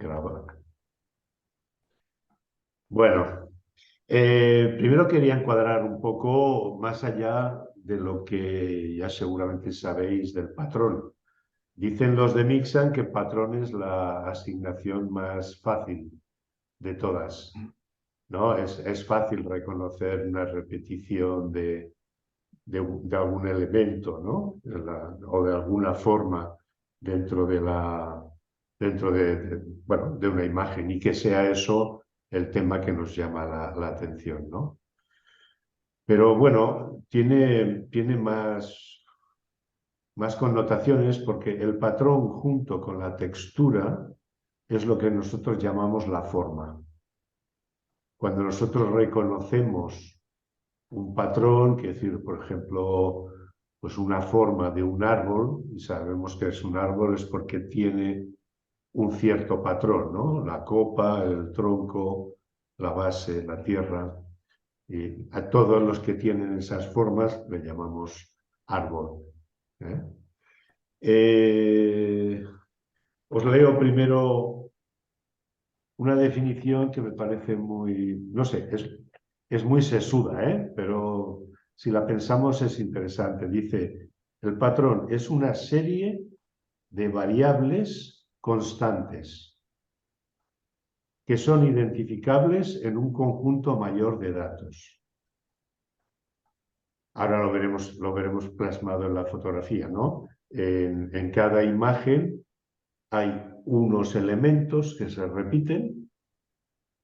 Grabar. Bueno, primero quería encuadrar un poco más allá de lo que ya seguramente sabéis del patrón. Dicen los de Mixam que patrón es la asignación más fácil de todas, ¿no? Es fácil reconocer una repetición de algún elemento, ¿no? O de alguna forma dentro bueno, de una imagen, y que sea eso el tema que nos llama la atención, ¿no? Pero bueno, tiene más connotaciones, porque el patrón junto con la textura es lo que nosotros llamamos la forma. Cuando nosotros reconocemos un patrón, que decir, por ejemplo, pues una forma de un árbol, y sabemos que es un árbol es porque tiene un cierto patrón, ¿no? La copa, el tronco, la base, la tierra. Y a todos los que tienen esas formas le llamamos árbol. ¿Eh? Os leo primero una definición que me parece muy, no sé, es muy sesuda, pero si la pensamos es interesante. Dice, el patrón es una serie de variables constantes que son identificables en un conjunto mayor de datos. Ahora lo veremos plasmado en la fotografía, ¿no? En cada imagen hay unos elementos que se repiten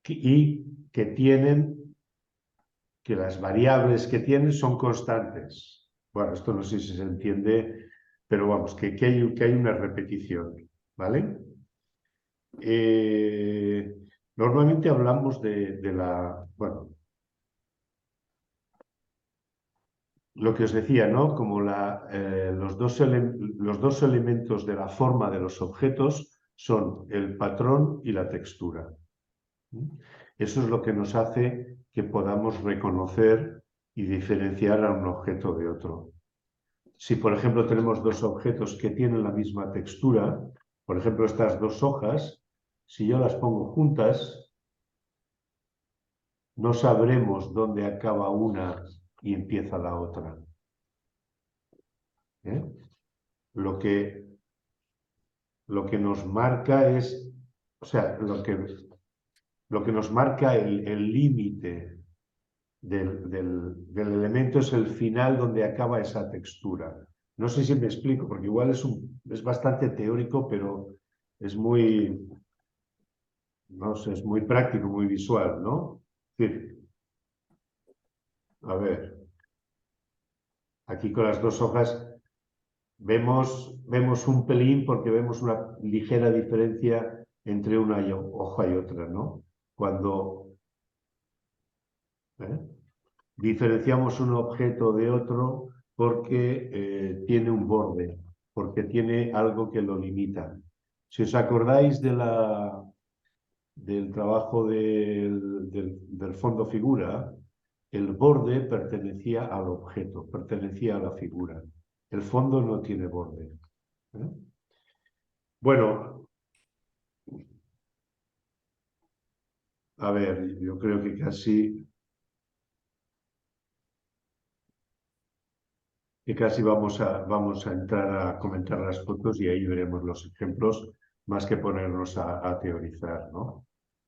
y que las variables que tienen son constantes. Bueno, esto no sé si se entiende, pero vamos, que hay una repetición, ¿vale? Normalmente hablamos bueno, lo que os decía, ¿no? Como los dos elementos de la forma de los objetos son el patrón y la textura. Eso es lo que nos hace que podamos reconocer y diferenciar a un objeto de otro. Si, por ejemplo, tenemos dos objetos que tienen la misma textura, por ejemplo, estas dos hojas, si yo las pongo juntas, no sabremos dónde acaba una y empieza la otra. ¿Eh? Lo que nos marca es, o sea, lo que nos marca el límite del elemento es el final donde acaba esa textura. No sé si me explico, porque igual es bastante teórico, pero es muy, no sé, es muy práctico, muy visual, ¿no? Es decir, a ver, aquí con las dos hojas vemos un pelín porque vemos una ligera diferencia entre una hoja y otra, ¿no? Cuando ¿eh? diferenciamos un objeto de otro porque tiene un borde, porque tiene algo que lo limita. Si os acordáis del trabajo del fondo figura, el borde pertenecía al objeto, pertenecía a la figura. El fondo no tiene borde. ¿Eh? Bueno, a ver, yo creo que casi vamos a entrar a comentar las fotos y ahí veremos los ejemplos, más que ponernos a teorizar, ¿no?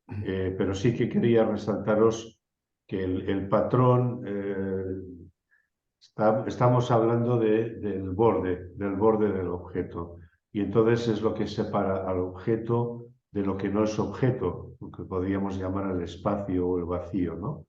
Pero sí que quería resaltaros que el patrón, estamos hablando del borde del objeto. Y entonces es lo que separa al objeto de lo que no es objeto, lo que podríamos llamar el espacio o el vacío, ¿no?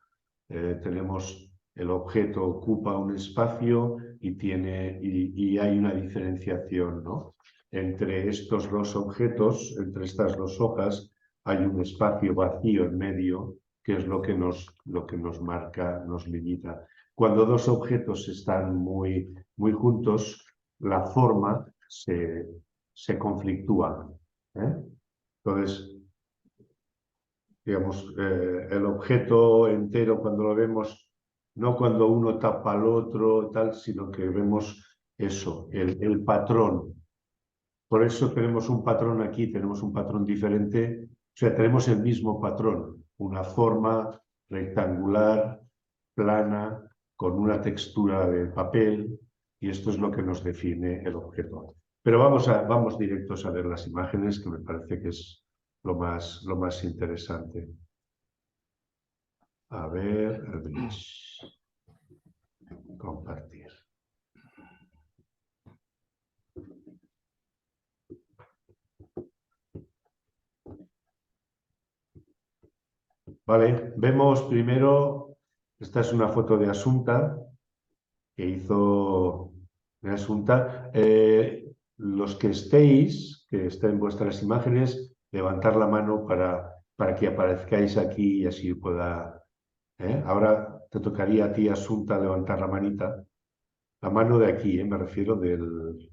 Tenemos el objeto ocupa un espacio y hay una diferenciación, ¿no? Entre estos dos objetos, entre estas dos hojas, hay un espacio vacío en medio, que es lo que nos marca, nos limita. Cuando dos objetos están muy juntos, la forma se conflictúa. ¿Eh? Entonces, digamos, el objeto entero cuando lo vemos, no cuando uno tapa al otro, tal, sino que vemos eso, el patrón. Por eso tenemos un patrón aquí, tenemos un patrón diferente. O sea, tenemos el mismo patrón, una forma rectangular, plana, con una textura de papel, y esto es lo que nos define el objeto. Pero vamos directos a ver las imágenes, que me parece que es lo más interesante. A ver, el bridge. Compartir. Vale, vemos primero, esta es una foto de Asunta, que hizo de Asunta. Los que estéis, que estén vuestras imágenes, levantar la mano para que aparezcáis aquí y así pueda... Ahora te tocaría a ti, Asunta, levantar la manita. La mano de aquí, me refiero del...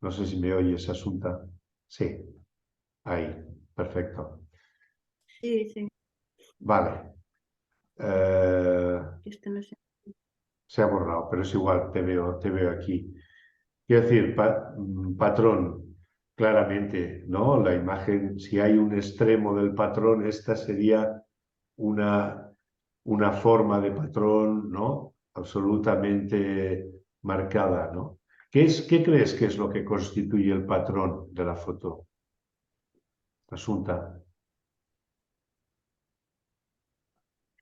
No sé si me oyes, Asunta. Sí, ahí, perfecto. Sí, sí. Vale. Esto no sé. Se ha borrado, pero es igual, te veo aquí. Quiero decir, patrón, claramente, ¿no? La imagen, si hay un extremo del patrón, esta sería una, una forma de patrón, ¿no? Absolutamente marcada, ¿no? ¿Qué crees que es lo que constituye el patrón de la foto? Asunta.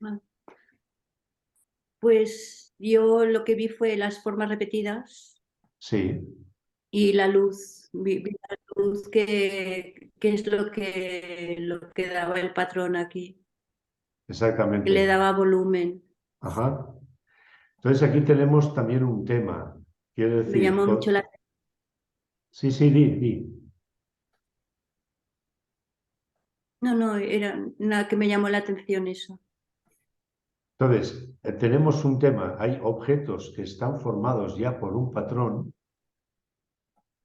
Ah, pues yo lo que vi fue las formas repetidas Sí, y la luz. Vi la luz que es lo que daba el patrón aquí, que le exactamente. daba volumen. Ajá. Entonces aquí tenemos también un tema. Quiero Me decir, llamó mucho la... sí, sí, di. No, no, era nada que me llamó la atención eso. Entonces, tenemos un tema. Hay objetos que están formados ya por un patrón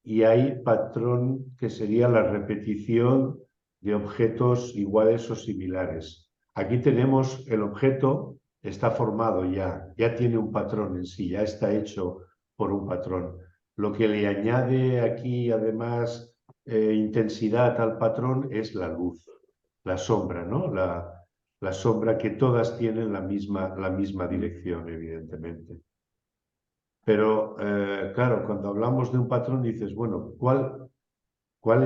y hay patrón que sería la repetición de objetos iguales o similares. Aquí tenemos el objeto, está formado ya tiene un patrón en sí, ya está hecho por un patrón. Lo que le añade aquí, además, intensidad al patrón es la luz, la sombra, ¿no? La sombra que todas tienen la misma dirección, evidentemente. Pero, claro, cuando hablamos de un patrón dices, bueno, ¿cuál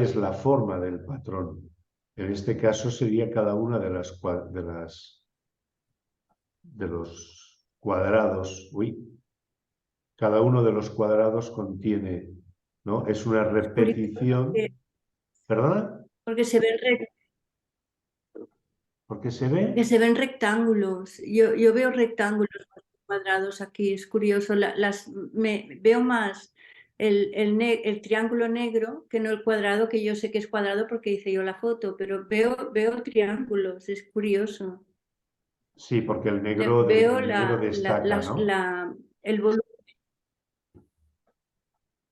es la forma del patrón? En este caso sería cada una de los cuadrados. Uy, cada uno de los cuadrados contiene, ¿no? Es una Es curioso repetición. ¿Perdona? porque se ven, Porque se ve. que se ven rectángulos. Yo veo rectángulos cuadrados aquí, es curioso. Veo más el triángulo negro que no el cuadrado, que yo sé que es cuadrado porque hice yo la foto, pero veo triángulos, es curioso. Sí, porque el negro destaca, ¿no? El volumen, no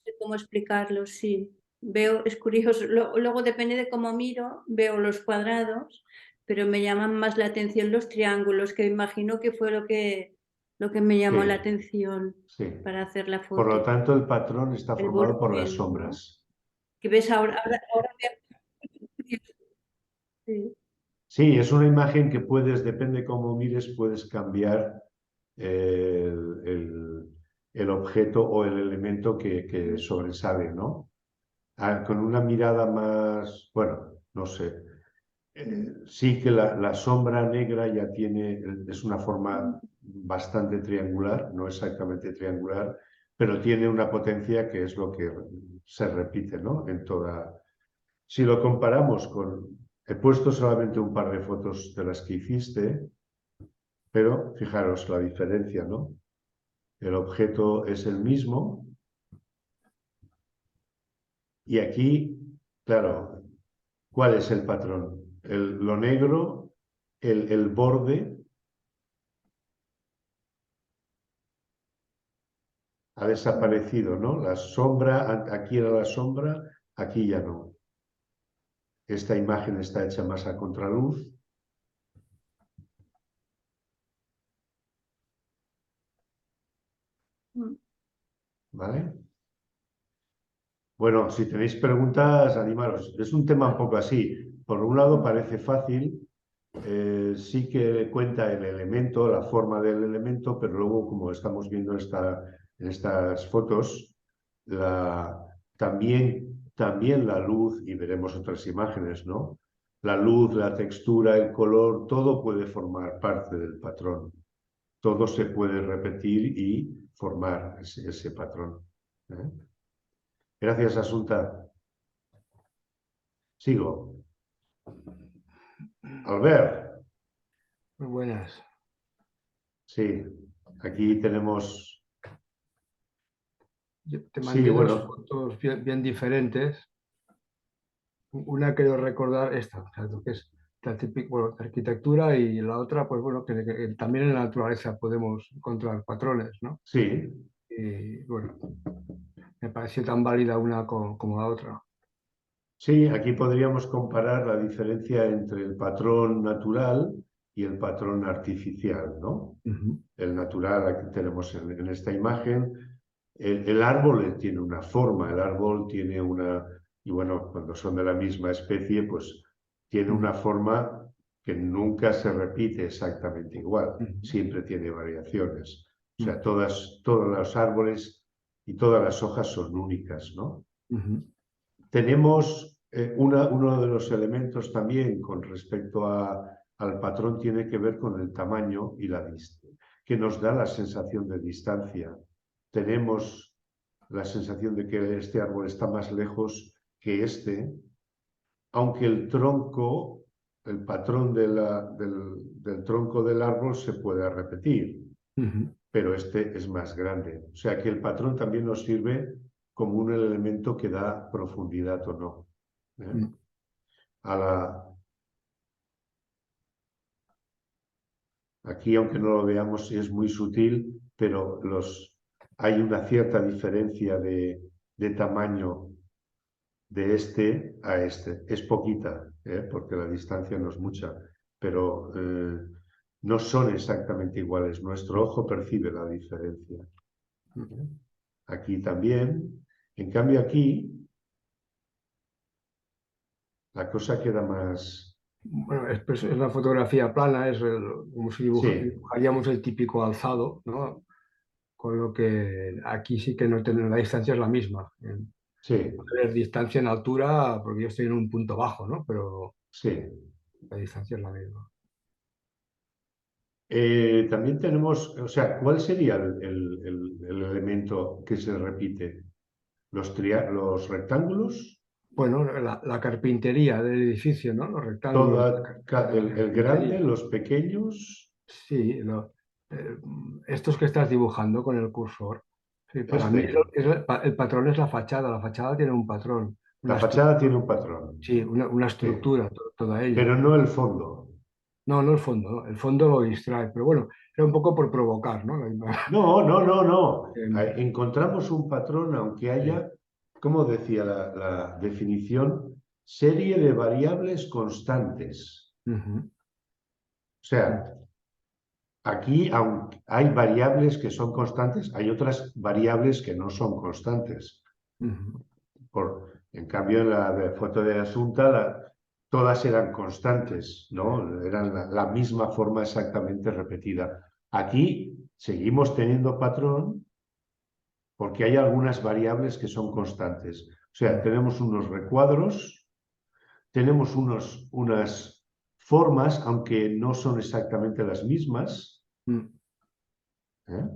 sé cómo explicarlo, sí. Veo, es curioso. Luego depende de cómo miro, veo los cuadrados, pero me llaman más la atención los triángulos, que imagino que fue lo que me llamó la Sí, atención sí. para hacer la Por lo foto. tanto, el patrón está El formado por las volumen, ¿no? sombras. Que ves ahora veo. Sí. Sí, es una imagen que puedes, depende cómo mires, puedes cambiar el, el objeto o el elemento que sobresale, ¿no? Con una mirada más, bueno, no sé. Sí que la sombra negra ya tiene, es una forma bastante triangular, no exactamente triangular, pero tiene una potencia que es lo que se repite, ¿no? En toda. Si lo comparamos con, he puesto solamente un par de fotos de las que hiciste, pero fijaros la diferencia, ¿no? El objeto es el mismo y aquí, claro, ¿cuál es el patrón? Lo negro, el borde ha desaparecido, ¿no? La sombra, aquí era la sombra, aquí ya no. Esta imagen está hecha más a contraluz, ¿vale? Bueno, si tenéis preguntas, animaros. Es un tema un poco así. Por un lado parece fácil, sí que cuenta el elemento, la forma del elemento, pero luego, como estamos viendo en estas fotos, también la luz, y veremos otras imágenes, ¿no? La luz, la textura, el color, todo puede formar parte del patrón. Todo se puede repetir y formar ese patrón. ¿Eh? Gracias, Asunta. Sigo. Albert, Muy buenas. sí, aquí tenemos. Yo te Sí, mandé dos bueno, fotos bien diferentes. Una quiero recordar esta, o sea, lo que es la típica, bueno, arquitectura, y la otra, pues bueno, que también en la naturaleza podemos encontrar patrones, ¿no? sí, Y bueno, me pareció tan válida una como la otra. sí, aquí podríamos comparar la diferencia entre el patrón natural y el patrón artificial, ¿no? Ujú, El natural, aquí tenemos en esta imagen, el árbol tiene una forma, el árbol tiene una, y bueno, cuando son de la misma especie, pues tiene una forma que nunca se repite exactamente igual, ujú, siempre tiene variaciones. O ujú, sea, todos los árboles y todas las hojas son únicas, ¿no? ujú, Tenemos uno de los elementos también con respecto al patrón tiene que ver con el tamaño y la distancia, que nos da la sensación de distancia. Tenemos la sensación de que este árbol está más lejos que este, aunque el tronco, el patrón del tronco del árbol se puede repetir, ujú. pero este es más grande. O sea que el patrón también nos sirve como un elemento que da profundidad o no. ¿Eh? Mm. A la, Aquí, aunque no lo veamos, es muy sutil, pero hay una cierta diferencia de tamaño de este a este. Es poquita, porque la distancia no es mucha, pero no son exactamente iguales. Nuestro ojo percibe la diferencia. ¿Eh? Aquí también. En cambio, aquí la cosa queda más. Bueno, es la fotografía plana, como si Sí, dibujaríamos el típico alzado, ¿no? Con lo que aquí sí que no tenemos, la distancia es la misma. sí, Puede haber distancia en altura, porque yo estoy en un punto bajo, ¿no? Pero sí. la distancia es la misma. También tenemos, o sea, ¿cuál sería el elemento que se repite? ¿Los rectángulos? Bueno, la carpintería del edificio, ¿no? Los rectángulos de la El grande, carpintería. los pequeños, Sí, eh, estos que estás dibujando con el cursor. Sí, para mí este. el patrón es la fachada. La fachada tiene un patrón, La una fachada estructura, tiene un patrón, sí, una sí, estructura, toda ella. pero no el fondo. No, no el fondo, ¿no? El fondo lo distrae, pero bueno, era un poco por provocar, ¿no? No, no, no, no. Em, Encontramos un patrón, aunque sí. haya, como decía la definición, serie de variables constantes. Ujú, O sea, aquí hay variables que son constantes, hay otras variables que no son constantes. ujú, En cambio, en la foto de Asunta, todas eran constantes, ¿no? Eran la misma forma exactamente repetida. Aquí seguimos teniendo patrón porque hay algunas variables que son constantes. O sea, ujú, tenemos unos recuadros, tenemos unas formas, aunque no son exactamente las mismas, ujú. ¿eh?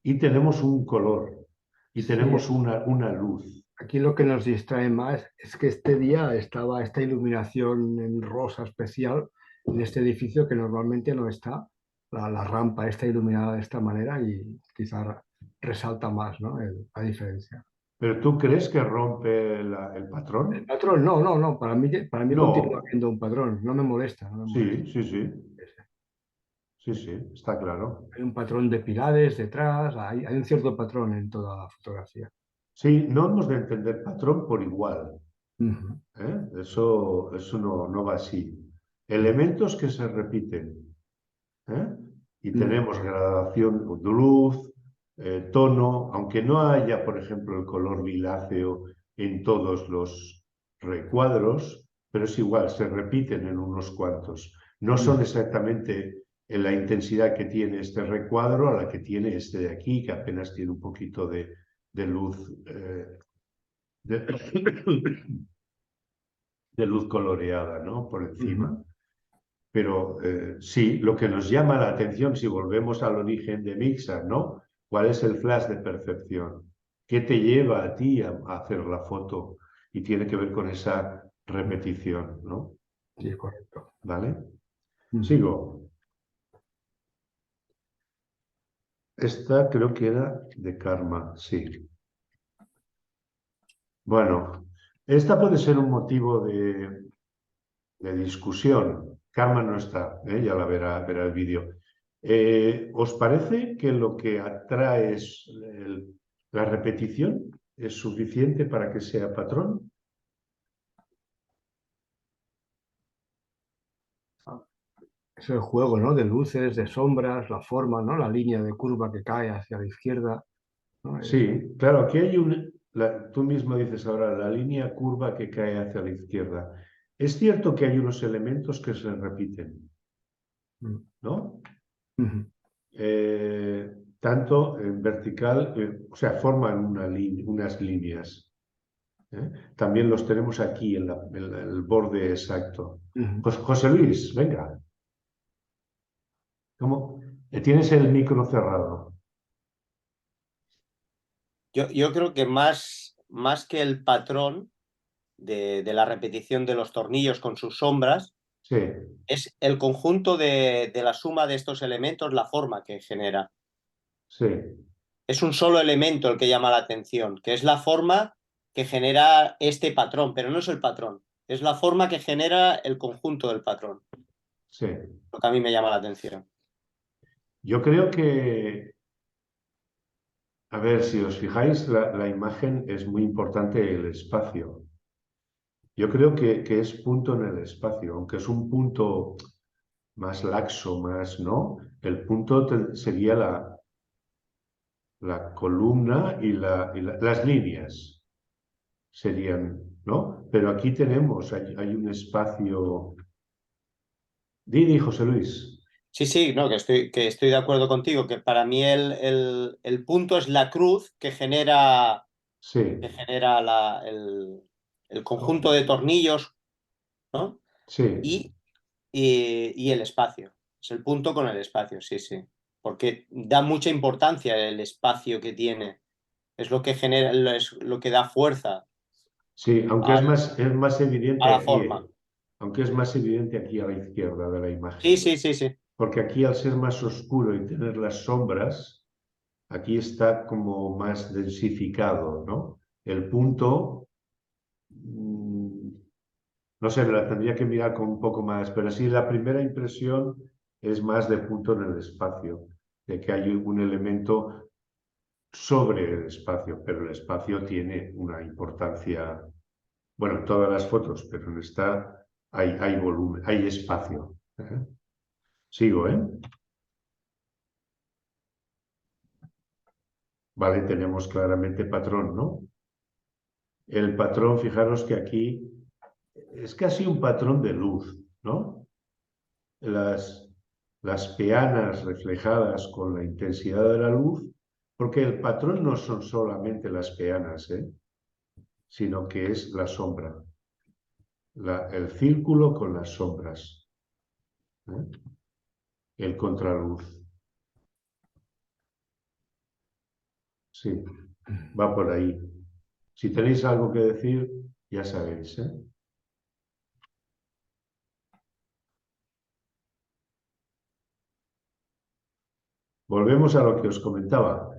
Y tenemos un color y Sí, tenemos una luz. aquí lo que nos distrae más es que este día estaba esta iluminación en rosa especial en este edificio que normalmente no está. La rampa está iluminada de esta manera y quizá resalta más, ¿no? La diferencia. ¿Pero tú crees que rompe el El patrón? patrón, no, no, no. Para mí continúa No, siendo un patrón. No me molesta, no me molesta. sí, sí, sí, sí, sí, está claro. Hay un patrón de pilares detrás, hay un cierto patrón en toda la fotografía. Sí, no hemos de entender patrón por igual, Ujú, ¿eh? Eso no va así. ujú, Elementos que se repiten, ¿eh? Y ujú, tenemos gradación de luz, tono, aunque no haya, por ejemplo, el color liláceo en todos los recuadros, pero es igual, se repiten en unos cuantos. No son exactamente en la intensidad que tiene este recuadro a la que tiene este de aquí, que apenas tiene un poquito de luz, de luz coloreada, ¿no? Por encima. Pero sí, lo que nos llama la atención, si volvemos al origen de Mixar, ¿no? ¿Cuál es el flash de percepción? ¿Qué te lleva a ti a hacer la foto? Y tiene que ver con esa repetición, ¿no? Sí, correcto. ¿Vale? Sigo. Esta creo que era de karma, sí. Bueno, esta puede ser un motivo de discusión. Karma no está, ya la verá el vídeo. ¿Os parece que lo que atrae es la repetición? ¿Es suficiente para que sea patrón? Es el juego, ¿no? De luces, de sombras, la forma, ¿no? La línea de curva que cae hacia la izquierda, ¿no? Sí, claro, aquí hay tú mismo dices ahora, la línea curva que cae hacia la izquierda. Es cierto que hay unos elementos que se repiten, ¿no? Tanto en vertical, o sea, forman unas líneas. También los tenemos aquí en el borde exacto. José Luis, venga. ¿Cómo? Tienes el micro cerrado. Yo creo que más que el patrón de la repetición de los tornillos con sus sombras, Sí, es el conjunto de la suma de estos elementos, la forma que genera. sí. Es un solo elemento el que llama la atención, que es la forma que genera este patrón, pero no es el patrón, es la forma que genera el conjunto del patrón, Sí. lo que a mí me llama la atención. Yo creo que, a ver, si os fijáis, la imagen es muy importante el espacio. Yo creo que es punto en el espacio, aunque es un punto más laxo, más, ¿no? El punto sería la columna y las líneas serían, ¿no? Pero aquí tenemos, hay un espacio. Didi, José Luis. Sí, no, que estoy de acuerdo contigo, que para mí el punto es la cruz que genera, Sí, el conjunto de tornillos, ¿no? sí, Y el espacio. Es el punto con el espacio, sí. Porque da mucha importancia el espacio que tiene. Es lo que genera, es lo que da fuerza sí, aunque es más a evidente la aquí, forma. aunque es más evidente aquí a la izquierda de la Sí, imagen. sí. Porque aquí al ser más oscuro y tener las sombras, aquí está como más densificado, ¿no? El punto, no sé, me la tendría que mirar con un poco más, pero sí, la primera impresión es más de punto en el espacio, de que hay un elemento sobre el espacio, pero el espacio tiene una importancia, bueno, en todas las fotos, pero en esta hay volumen, hay espacio. Sigo, ¿eh? Vale, tenemos claramente patrón, ¿no? El patrón, fijaros que aquí es casi un patrón de luz, ¿no? Las peanas reflejadas con la intensidad de la luz, porque el patrón no son solamente las peanas, sino que es la sombra, el círculo con las sombras, ¿eh? El contraluz. Sí, va por ahí. Si tenéis algo que decir, ya sabéis, ¿eh? Volvemos a lo que os comentaba.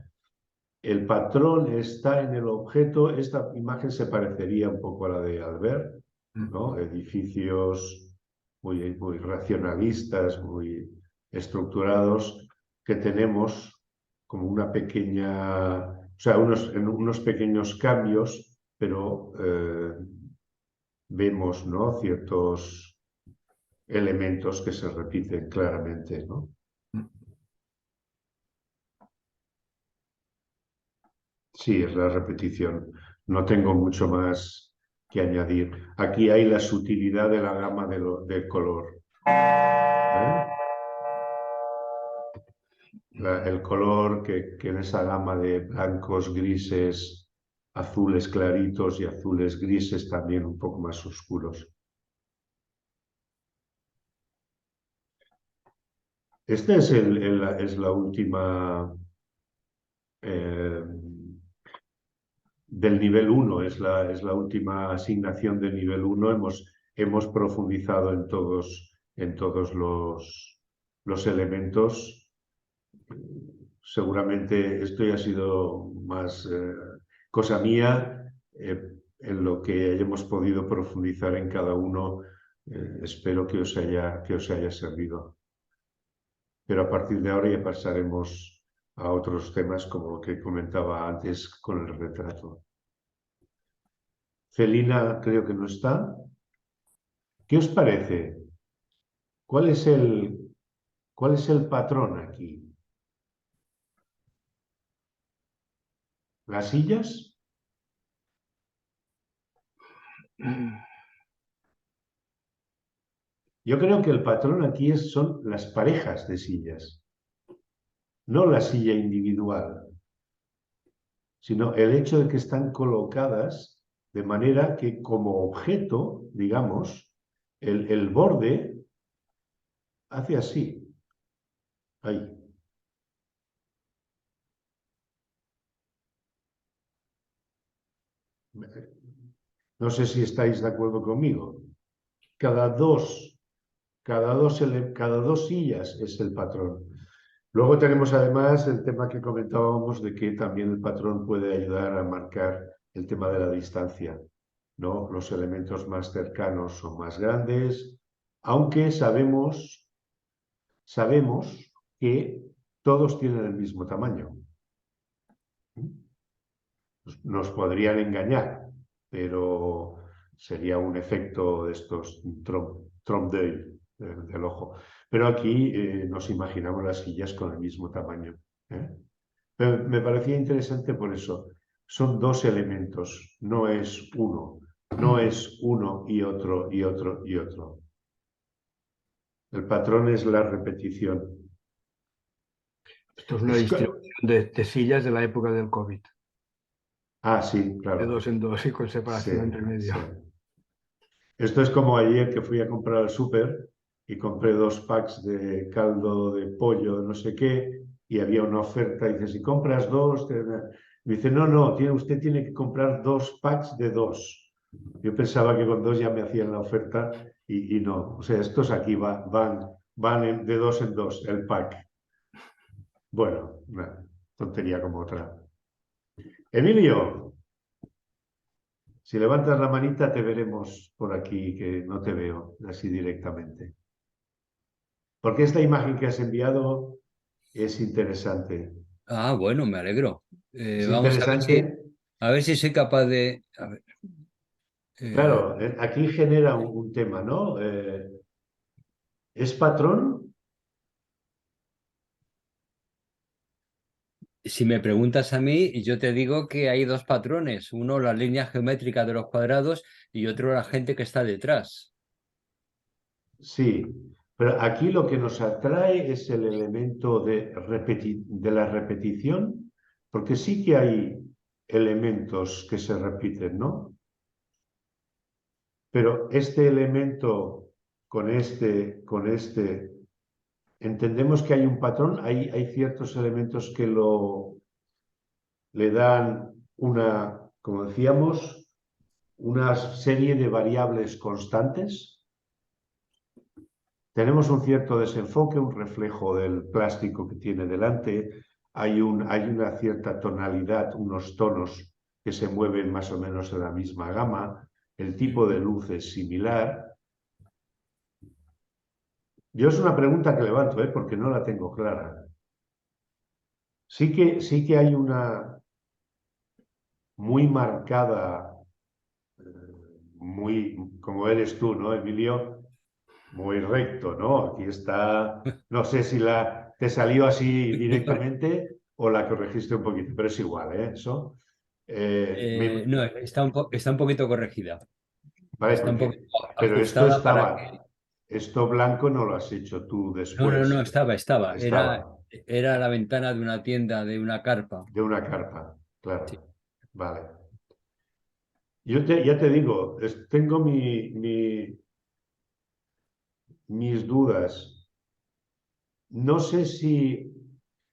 El patrón está en el objeto. Esta imagen se parecería un poco a la de Albert, ¿no? Edificios muy racionalistas, muy estructurados, que tenemos como una pequeña, o sea, unos pequeños cambios, pero vemos, ¿no? Ciertos elementos que se repiten claramente, ¿no? Sí, es la repetición. No tengo mucho más que añadir. Aquí hay la sutilidad de la gama del color. El color que en esa gama de blancos, grises, azules claritos y azules grises también un poco más oscuros. Esta es la última del nivel 1, es la última asignación del nivel 1. Hemos profundizado en todos los elementos. Seguramente esto ya ha sido más cosa mía. En lo que hayamos podido profundizar en cada uno, espero que os haya servido. Pero a partir de ahora ya pasaremos a otros temas como lo que comentaba antes con el retrato. Celina creo que no está. ¿Qué os parece? ¿Cuál es el patrón aquí? ¿Las sillas? Yo creo que el patrón aquí son las parejas de sillas, no la silla individual, sino el hecho de que están colocadas de manera que como objeto, digamos, el borde hace así, ahí. No sé si estáis de acuerdo conmigo. Cada dos sillas es el patrón. Luego tenemos además el tema que comentábamos de que también el patrón puede ayudar a marcar el tema de la distancia, ¿no? Los elementos más cercanos son más grandes, aunque sabemos que todos tienen el mismo tamaño. Nos podrían engañar, pero sería un efecto de estos trompe d'œil del ojo. Pero aquí nos imaginamos las sillas con el mismo tamaño. Pero me parecía interesante por eso. Son dos elementos, no es uno. No es uno y otro y otro y otro. El patrón es la repetición. Esto es una distribución de sillas de la época del COVID. Ah, sí, claro. De dos en dos y con separación Sí, entre medio. sí. Esto es como ayer que fui a comprar al súper y compré 2 packs de caldo de pollo, no sé qué, y había una oferta. Y dice, si compras 2, me dice, no, usted tiene que comprar 2 packs de 2. Yo pensaba que con 2 ya me hacían la oferta y no. O sea, estos aquí van de 2 en 2, el pack. Bueno, una tontería como otra. Emilio, si levantas la manita te veremos por aquí, que no te veo así directamente. Porque esta imagen que has enviado es interesante. Ah, bueno, me alegro. Es Vamos interesante. a ver si soy capaz de. A ver, Claro, aquí genera un tema, ¿no? ¿Es patrón? si me preguntas a mí, yo te digo que hay dos patrones. Uno, las líneas geométricas de los cuadrados y otro, la gente que está detrás. Sí, pero aquí lo que nos atrae es el elemento de la repetición, porque sí que hay elementos que se repiten, ¿no? Pero este elemento con este, entendemos que hay un patrón, hay ciertos elementos que le dan como decíamos, una serie de variables constantes. Tenemos un cierto desenfoque, un reflejo del plástico que tiene delante, hay una cierta tonalidad, unos tonos que se mueven más o menos en la misma gama, el tipo de luz es similar. Yo es una pregunta que levanto, porque no la tengo clara. Sí que hay una muy marcada, muy como eres tú, ¿no, Emilio? Muy recto, ¿no? Aquí está, no sé si te salió así directamente o la corregiste un poquito, pero es igual, ¿eh? Eso. No, está un poquito corregida. Vale, Está un porque, poquito pero esto ajustada para que... estaba, esto blanco no lo has hecho tú No, después. estaba. Estaba Era la ventana de una tienda, de una carpa. de una carpa, Sí. claro. Vale. Ya te digo, tengo mis dudas. No sé si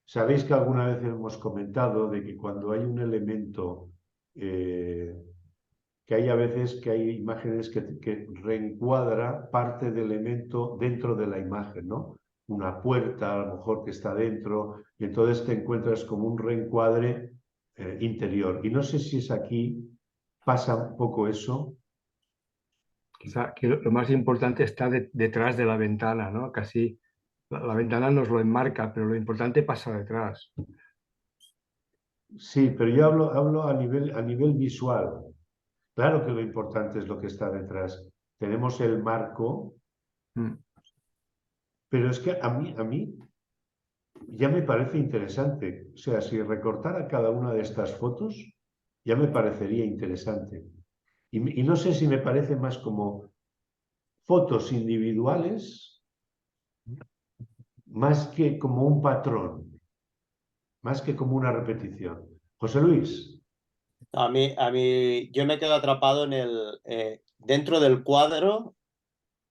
sabéis que alguna vez hemos comentado de que cuando hay un elemento, que hay a veces que hay imágenes que reencuadra parte del elemento dentro de la imagen, ¿no? Una puerta a lo mejor que está dentro y entonces te encuentras como un reencuadre interior. Y no sé si es aquí, pasa un poco eso. Quizá que lo más importante está detrás de la ventana, ¿no? Casi la ventana nos lo enmarca, pero lo importante pasa detrás. Sí, pero yo hablo a nivel visual. Claro que lo importante es lo que está detrás. Tenemos el marco, Mm. pero es que a mí ya me parece interesante. O sea, si recortara cada una de estas fotos, ya me parecería interesante. Y no sé si me parece más como fotos individuales, más que como un patrón, más que como una repetición. José Luis, Yo me quedo atrapado dentro del cuadro,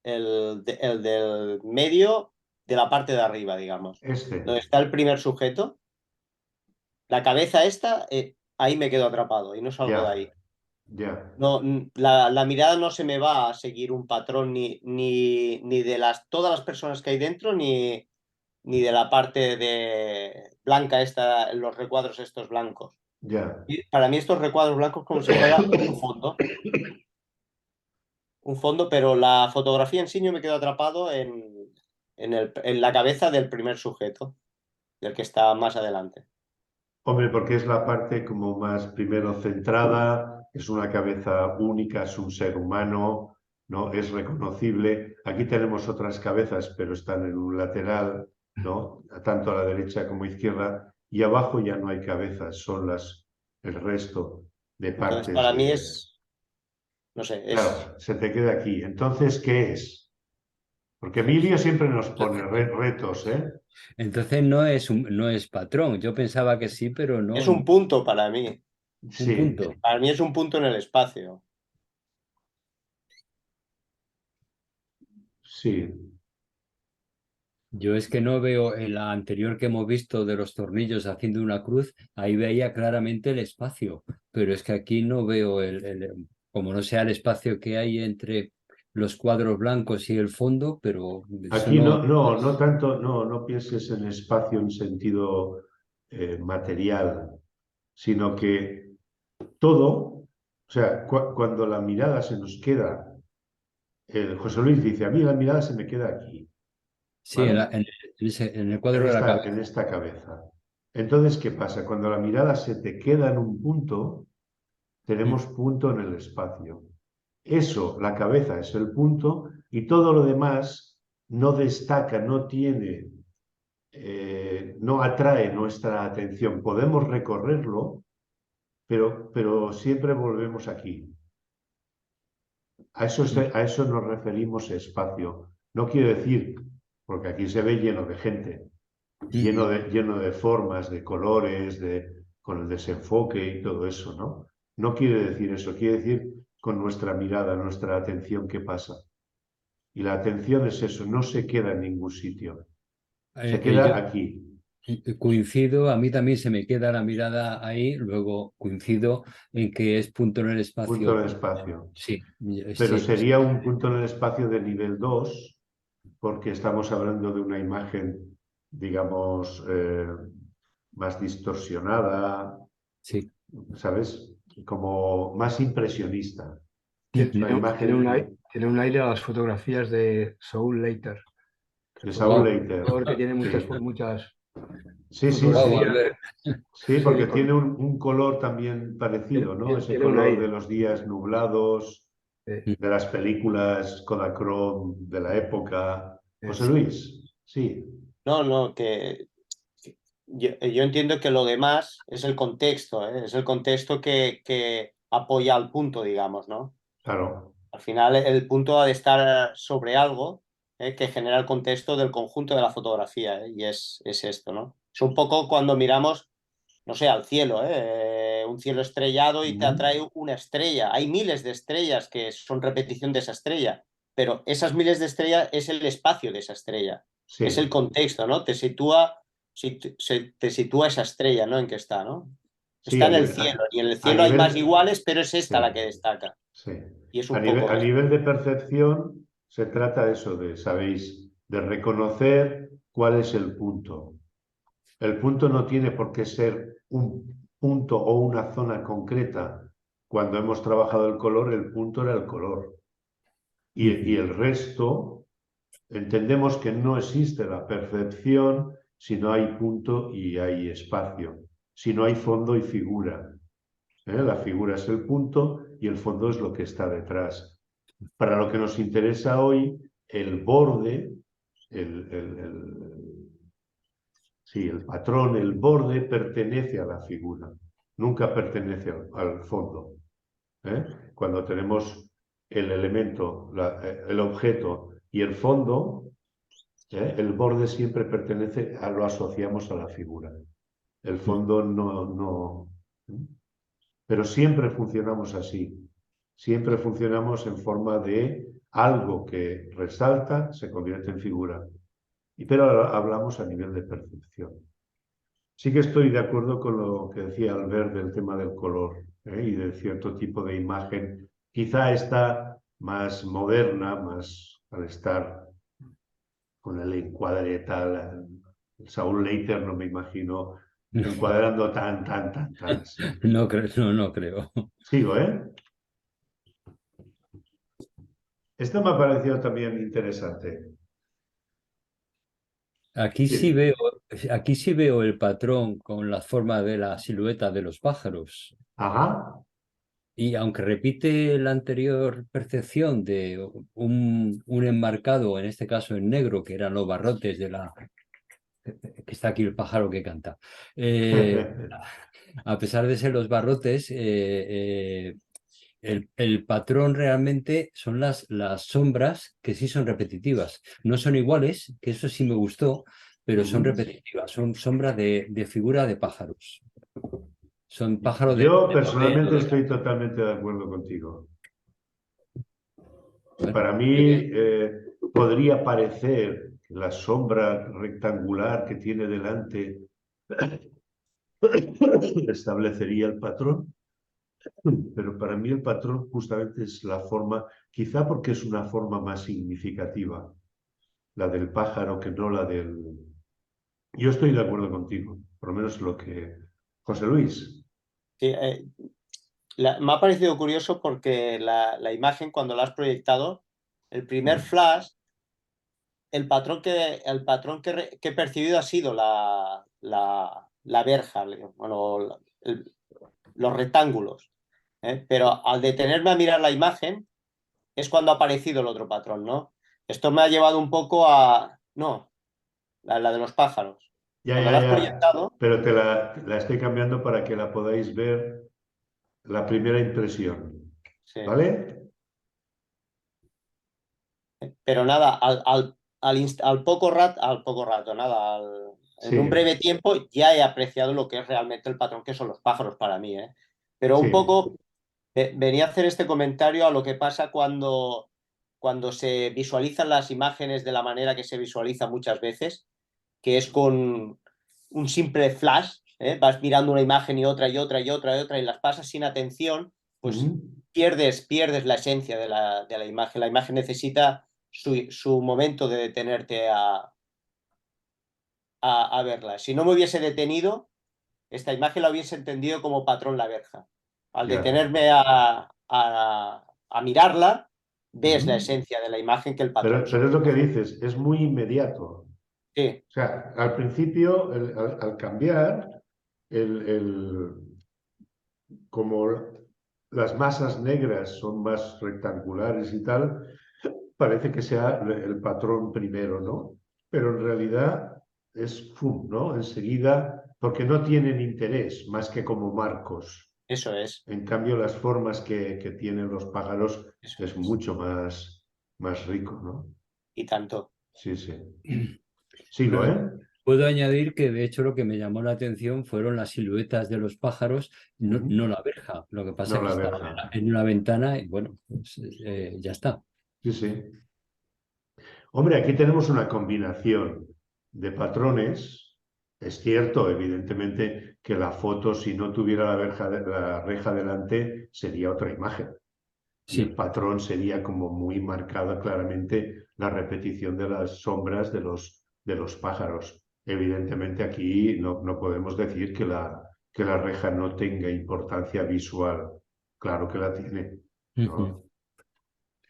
el del medio de la parte de arriba, digamos. Donde está el primer sujeto, la cabeza esta, ahí me quedo atrapado y no salgo de ya, ahí. ya, No, la mirada no se me va a seguir un patrón ni de todas las personas que hay dentro, ni de la parte blanca esta, los recuadros estos blancos. ya. Y para mí estos recuadros blancos como si fuera un fondo, pero la fotografía en sí yo me quedo atrapado en la cabeza del primer sujeto, del que está más adelante. Hombre, porque es la parte como más primero centrada, es una cabeza única, es un ser humano, ¿no? Es reconocible. Aquí tenemos otras cabezas, pero están en un lateral, ¿no? Tanto a la derecha como a izquierda, y abajo ya no hay cabezas, son el resto de Entonces, partes para mí de... no sé, Claro, se te queda aquí. Entonces, ¿qué es? Porque Emilio siempre nos pone retos, ¿eh? Entonces no es patrón. Yo pensaba que sí, pero no. es un punto para mí. Un Sí, punto. Para mí es un punto en el espacio. sí. Yo es que no veo en la anterior que hemos visto de los tornillos haciendo una cruz, ahí veía claramente el espacio, pero es que aquí no veo como no sea el espacio que hay entre los cuadros blancos y el fondo, pero eso Aquí no. no tanto, no pienses en espacio en sentido material, sino que todo, o sea, cuando la mirada se nos queda, José Luis dice, a mí la mirada se me queda aquí, Sí, ¿vale? en el cuadro de la En cabeza. esta cabeza. Entonces, ¿qué pasa? Cuando la mirada se te queda en un punto, tenemos punto en el espacio. Eso, la cabeza es el punto y todo lo demás no destaca, no tiene no atrae nuestra atención. Podemos recorrerlo, pero siempre volvemos aquí. A eso nos referimos espacio. No quiere decir, porque aquí se ve lleno de gente, lleno de formas, de colores, con el desenfoque y todo eso, ¿no? No quiere decir eso, quiere decir con nuestra mirada, nuestra atención, ¿qué pasa? Y la atención es eso, no se queda en ningún sitio, se queda Yo aquí. coincido, a mí también se me queda la mirada ahí, luego coincido en que es punto en el Punto espacio. de espacio. Sí, Pero sí. sería un punto en el espacio de nivel 2 porque estamos hablando de una imagen, digamos, más distorsionada, Sí. ¿sabes? Como más impresionista. Es Tiene, una imagen tiene un aire a las fotografías de Saul Leiter, que de fue Saul un Wow, Leiter. autor que tiene Sí, muchas sí, sí, wow, sí. fotografías. Albert. Sí, Sí, porque tiene un color también parecido, ¿no? Ese tiene un color de aire. los días nublados, eh, de las películas Kodachrome de la época. José sí. Luis, sí. No, yo entiendo que lo demás es el contexto, ¿eh? Es el contexto que apoya al punto, digamos, ¿no? Claro. Al final el punto ha de estar sobre algo, que genera el contexto del conjunto de la fotografía, y es esto, ¿no? Es un poco cuando miramos, no sé, al cielo, un cielo estrellado y te atrae una estrella. Hay miles de estrellas que son repetición de esa estrella, pero esas miles de estrellas es el espacio de esa estrella, Sí. es el contexto, ¿no? Te sitúa esa estrella, ¿no? En que está, ¿no? Sí, Está en el cielo, y en el cielo hay más iguales, pero es esta sí, la que destaca. sí. Y es un poco A esto. nivel de percepción, se trata eso de, sabéis, de reconocer cuál es el punto. El punto no tiene por qué ser un punto o una zona concreta. Cuando hemos trabajado el color, el punto era el color. Y el resto, entendemos que no existe la percepción si no hay punto y hay espacio, si no hay fondo y figura. La figura es el punto y el fondo es lo que está detrás. Para lo que nos interesa hoy, el borde, sí, el patrón, el borde pertenece a la figura, nunca pertenece al fondo. Cuando tenemos el elemento, el objeto y el fondo, el borde siempre pertenece lo asociamos a la figura. El fondo no. Pero siempre funcionamos así. Siempre funcionamos en forma de algo que resalta, se convierte en figura. Pero ahora hablamos a nivel de percepción. Sí que estoy de acuerdo con lo que decía Albert del tema del color, y de cierto tipo de imagen. Quizá está más moderna, más al estar con el encuadre tal. Saúl Leiter no me imagino encuadrando tan así. No creo, no creo. Sigo, ¿eh? Esto me ha parecido también interesante. Aquí Sí. aquí sí veo el patrón con la forma de la silueta de los pájaros. Ajá. Y aunque repite la anterior percepción de un enmarcado, en este caso en negro, que eran los barrotes de la... que está aquí el pájaro que canta. A pesar de ser los barrotes, el patrón realmente son las sombras que sí son repetitivas. No son iguales, que eso sí me gustó, pero son repetitivas. Son sombras de figura de pájaros. Son pájaros Yo de papel. personalmente estoy totalmente de acuerdo contigo. Bueno, Para mí podría parecer que la sombra rectangular que tiene delante establecería el patrón, pero para mí el patrón justamente es la forma, quizá porque es una forma más significativa, la del pájaro que no la del... Yo estoy de acuerdo contigo, por lo menos lo que... José Luis. Sí, me ha parecido curioso porque la imagen, cuando la has proyectado, el primer flash, el patrón que he percibido ha sido la verja, bueno, los rectángulos. Pero al detenerme a mirar la imagen, es cuando ha aparecido el otro patrón, ¿no? Esto me ha llevado un poco a... No, la de los pájaros. Ya, Cuando ya, la has ya. proyectado... Pero la estoy cambiando para que la podáis ver la primera impresión. Sí. ¿Vale? Pero nada, al poco rato, nada, en Sí, un breve tiempo ya he apreciado lo que es realmente el patrón que son los pájaros para mí, ¿eh? Pero un sí. poco venía a hacer este comentario a lo que pasa cuando se visualizan las imágenes de la manera que se visualiza muchas veces, que es con un simple flash, ¿eh? Vas mirando una imagen y otra y otra y otra y otra y las pasas sin atención, pues pierdes la esencia de la imagen. La imagen necesita su momento de detenerte a verla. Si no me hubiese detenido, esta imagen la hubiese entendido como patrón la verja. Al Ya. detenerme a mirarla, ves la esencia de la imagen que el patrón Pero son. es lo que dices, es muy inmediato. Sí, O sea, al principio, al cambiar, como las masas negras son más rectangulares y tal, parece que sea el patrón primero, ¿no? Pero en realidad es FUM, ¿no? Enseguida porque no tienen interés más que como marcos. Eso es. En cambio, las formas que tienen los pájaros es mucho más rico, ¿no? Y tanto. Sí, sí. Sigo, ¿eh? Puedo añadir que de hecho lo que me llamó la atención fueron las siluetas de los pájaros, no la verja. Lo que pasa No es que la estaba verja. en una ventana y bueno, pues, ya está. Sí, sí. Hombre, aquí tenemos una combinación de patrones. Es cierto, evidentemente, que la foto, si no tuviera la reja delante, sería otra imagen. Y el Sí. patrón sería como muy marcada claramente la repetición de las sombras de los pájaros. Evidentemente aquí no podemos decir que la reja no tenga importancia visual. Claro que la tiene, ¿no?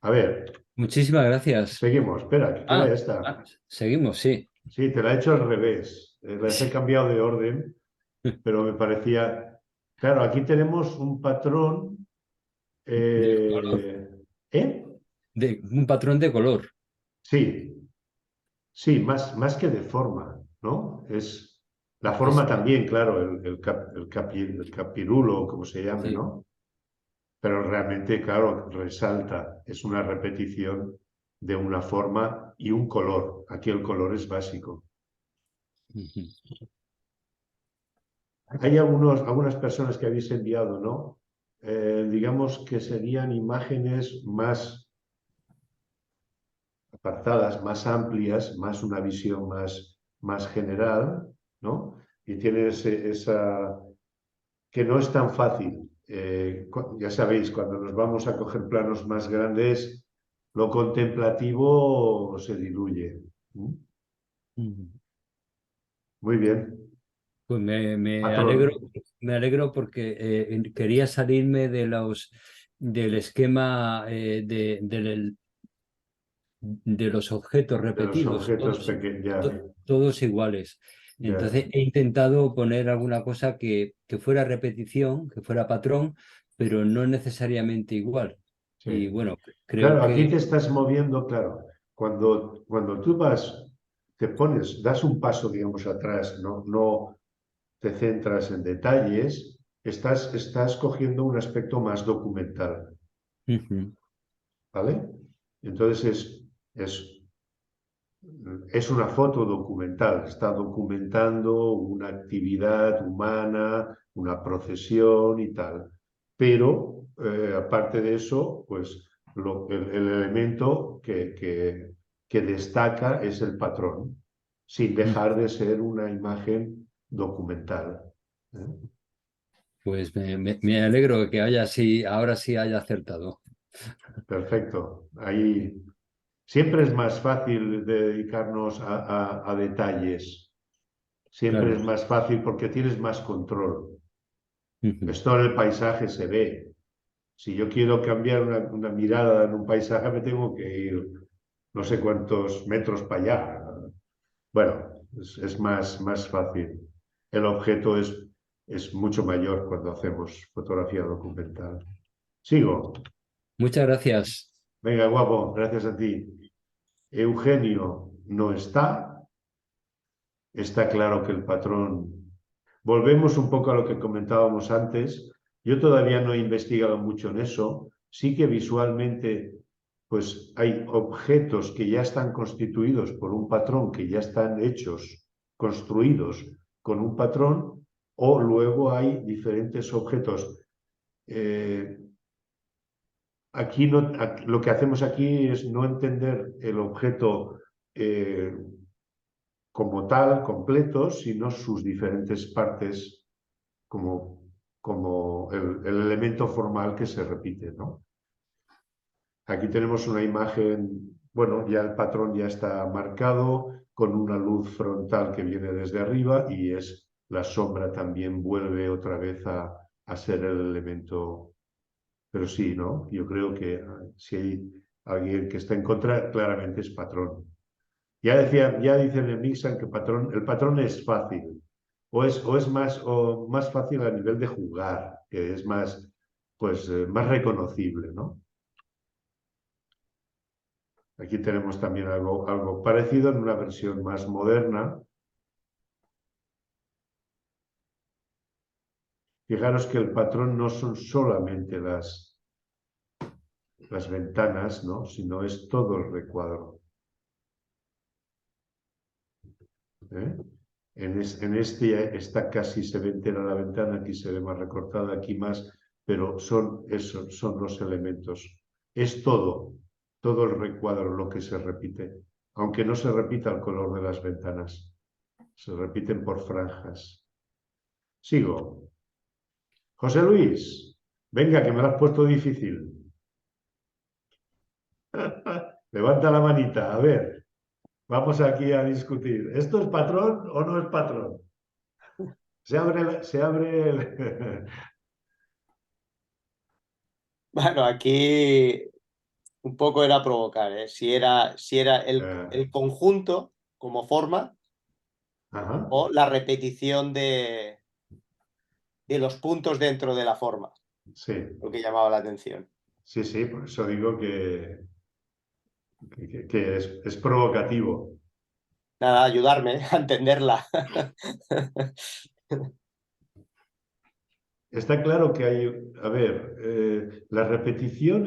A ver, Muchísimas gracias. seguimos. Espera, que queda esta. Seguimos, sí. Sí, te la he hecho al revés. Las he cambiado de orden, pero me parecía... Claro, aquí tenemos un patrón... De color. ¿Eh? Un patrón de color. Sí, sí, más que de forma, ¿no? Es la forma también, claro, el capirulo, como se llame, Sí. ¿no? Pero realmente, claro, resalta, es una repetición de una forma y un color. Aquí el color es básico. Hay algunas personas que habéis enviado, ¿no? Digamos que serían imágenes más apartadas, más amplias, más una visión más general, ¿no? Y tiene esa que no es tan fácil. Ya sabéis, cuando nos vamos a coger planos más grandes, lo contemplativo se diluye. Muy bien. Pues Patrón. me alegro porque quería salirme del esquema de los objetos De los repetidos, objetos pequeños, ya, todos iguales. ya. Entonces he intentado poner alguna cosa que fuera repetición, que fuera patrón, pero no necesariamente igual. Y Sí. bueno, creo Claro, aquí que te estás moviendo, claro. Cuando tú te pones, das un paso, digamos, atrás, no te centras en detalles, estás cogiendo un aspecto más documental, ¿vale? Entonces es una foto documental, está documentando una actividad humana, una procesión y tal. Pero, aparte de eso, pues el elemento que destaca es el patrón, sin dejar de ser una imagen documental. ¿Eh? pues me alegro que ahora sí haya acertado. Perfecto. Ahí siempre es más fácil dedicarnos a detalles. Siempre Claro. es más fácil porque tienes más control. Esto en el paisaje se ve. Si yo quiero cambiar una mirada en un paisaje, me tengo que ir no sé cuántos metros para allá. Bueno, es más fácil. El objeto es mucho mayor cuando hacemos fotografía documental. Sigo. Muchas gracias. Venga, guapo, gracias a ti. Eugenio no está. Está claro que el patrón... Volvemos un poco a lo que comentábamos antes. Yo todavía no he investigado mucho en eso. Sí que visualmente, pues hay objetos que ya están constituidos por un patrón, que ya están hechos, construidos con un patrón, o luego hay diferentes objetos. Aquí lo que hacemos aquí es no entender el objeto como tal, completo, sino sus diferentes partes como el elemento formal que se repite, ¿no? Aquí tenemos una imagen, bueno, ya el patrón ya está marcado con una luz frontal que viene desde arriba y la sombra también vuelve otra vez a ser el elemento. Pero sí, ¿no? Yo creo que si hay alguien que está en contra, claramente es patrón. Ya dicen en Mixan que el patrón es fácil, o es más fácil a nivel de jugar, que es más reconocible, ¿no? Aquí tenemos también algo parecido en una versión más moderna. Fijaros que el patrón no son solamente las ventanas, ¿no? Sino es todo el recuadro. ¿Eh? En este está casi se ve entera la ventana, aquí se ve más recortada, aquí más, pero son los elementos. Es todo el recuadro lo que se repite, aunque no se repita el color de las ventanas, se repiten por franjas. Sigo. José Luis, venga, que me lo has puesto difícil. Levanta la manita, a ver, vamos aquí a discutir. ¿Esto es patrón o no es patrón? Se abre el... Bueno, aquí un poco era provocar, ¿eh? Si era el conjunto como forma Ajá. o la repetición de los puntos dentro de la forma, Sí, lo que llamaba la atención. sí, sí, por eso digo que es provocativo. Nada, ayudarme a entenderla. Está claro que hay, a ver, la repetición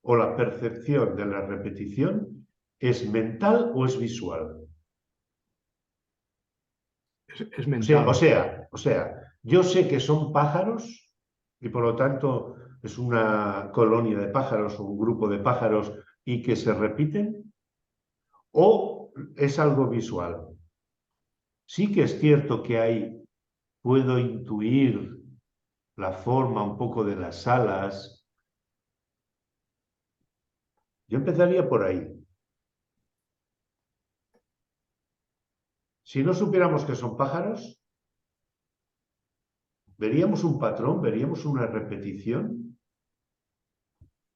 o la percepción de la repetición, ¿es mental o es visual? Es mental. O sea, yo sé que son pájaros y por lo tanto es una colonia de pájaros o un grupo de pájaros y que se repiten, o es algo visual. Sí que es cierto que puedo intuir la forma un poco de las alas. Yo empezaría por ahí. Si no supiéramos que son pájaros, ¿veríamos un patrón? ¿Veríamos una repetición?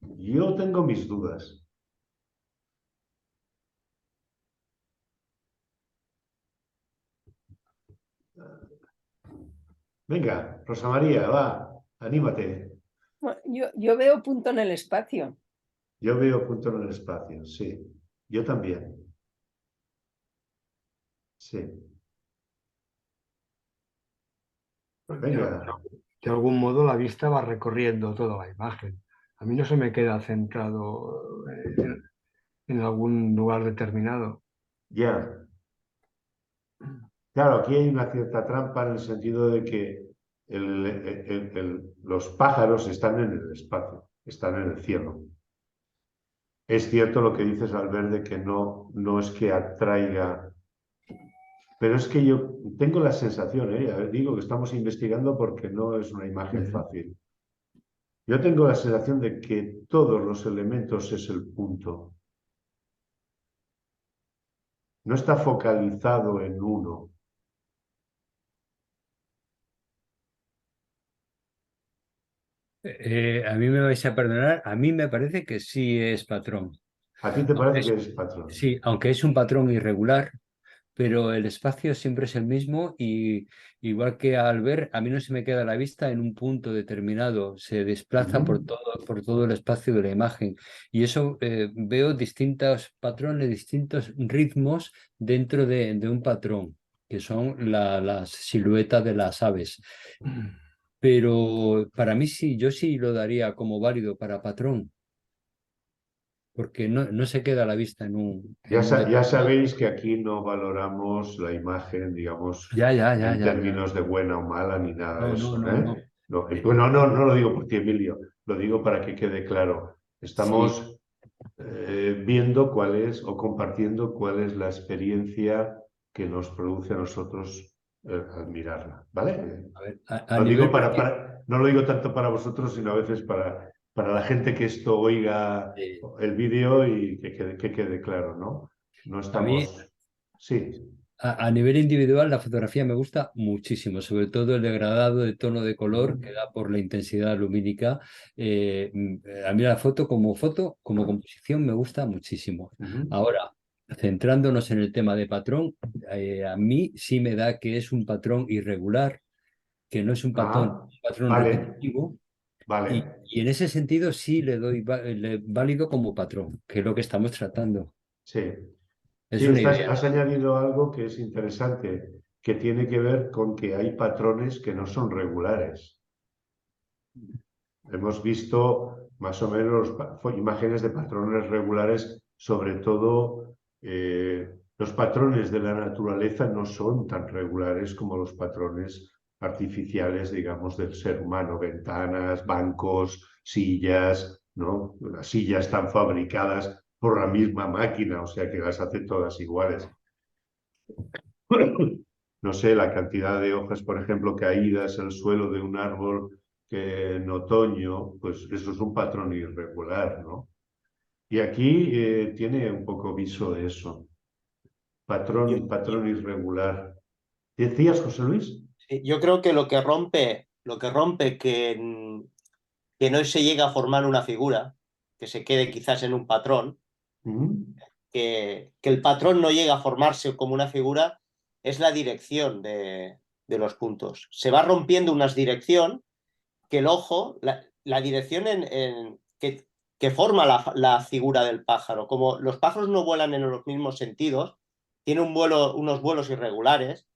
Yo tengo mis dudas. Venga, Rosa María, va, anímate. Yo veo punto en el espacio. Yo veo punto en el espacio, sí. Yo también. Sí. Venga. De algún modo la vista va recorriendo toda la imagen. A mí no se me queda centrado en algún lugar determinado. Ya. Claro, aquí hay una cierta trampa en el sentido de que los pájaros están en el espacio, están en el cielo. Es cierto lo que dices, Albert, de que no es que atraiga, pero es que yo tengo la sensación, digo que estamos investigando porque no es una imagen fácil. Yo tengo la sensación de que todos los elementos es el punto. No está focalizado en uno. A mí me vais a perdonar, a mí me parece que sí es patrón. ¿A ti te Aunque parece que es patrón? Sí, aunque es un patrón irregular, pero el espacio siempre es el mismo y igual que al ver, a mí no se me queda la vista en un punto determinado, se desplaza por todo el espacio de la imagen y eso veo distintos patrones, distintos ritmos dentro de un patrón, que son las siluetas de las aves. Pero para mí sí, yo sí lo daría como válido para patrón, porque no se queda a la vista en un Ya sabéis que aquí no valoramos la imagen, digamos, en términos de buena o mala ni nada de eso. No. No lo digo por ti, Emilio, lo digo para que quede claro. Estamos viendo cuál es o compartiendo cuál es la experiencia que nos produce a nosotros al mirarla, ¿vale? A ver, No lo digo tanto para vosotros, sino a veces para la gente que esto oiga el vídeo y que quede claro, ¿no? No estamos... Sí. A nivel individual, la fotografía me gusta muchísimo, sobre todo el degradado de tono de color que da por la intensidad lumínica. A mí la foto, como composición, me gusta muchísimo. Ahora, centrándonos en el tema de patrón, a mí sí me da que es un patrón irregular, que no es un patrón repetitivo. Vale. Y en ese sentido sí le doy válido como patrón, que es lo que estamos tratando. Sí. Es una idea. Has añadido algo que es interesante. que tiene que ver con que hay patrones que no son regulares. Hemos visto más o menos imágenes de patrones regulares, sobre todo los patrones de la naturaleza no son tan regulares como los patrones artificiales, digamos, del ser humano, ventanas, bancos, sillas, ¿no? Las sillas están fabricadas por la misma máquina, o sea que las hace todas iguales. No sé, la cantidad de hojas, por ejemplo, caídas al suelo de un árbol que en otoño, pues eso es un patrón irregular, ¿no? Y aquí tiene un poco viso de eso, patrón irregular. ¿Decías, José Luis? Yo creo que lo que rompe que no se llega a formar una figura, que se quede quizás en un patrón, que el patrón no llega a formarse como una figura, es la dirección de los puntos. Se va rompiendo una dirección que el ojo, la dirección que forma la figura del pájaro. Como los pájaros no vuelan en los mismos sentidos, tiene unos vuelos irregulares,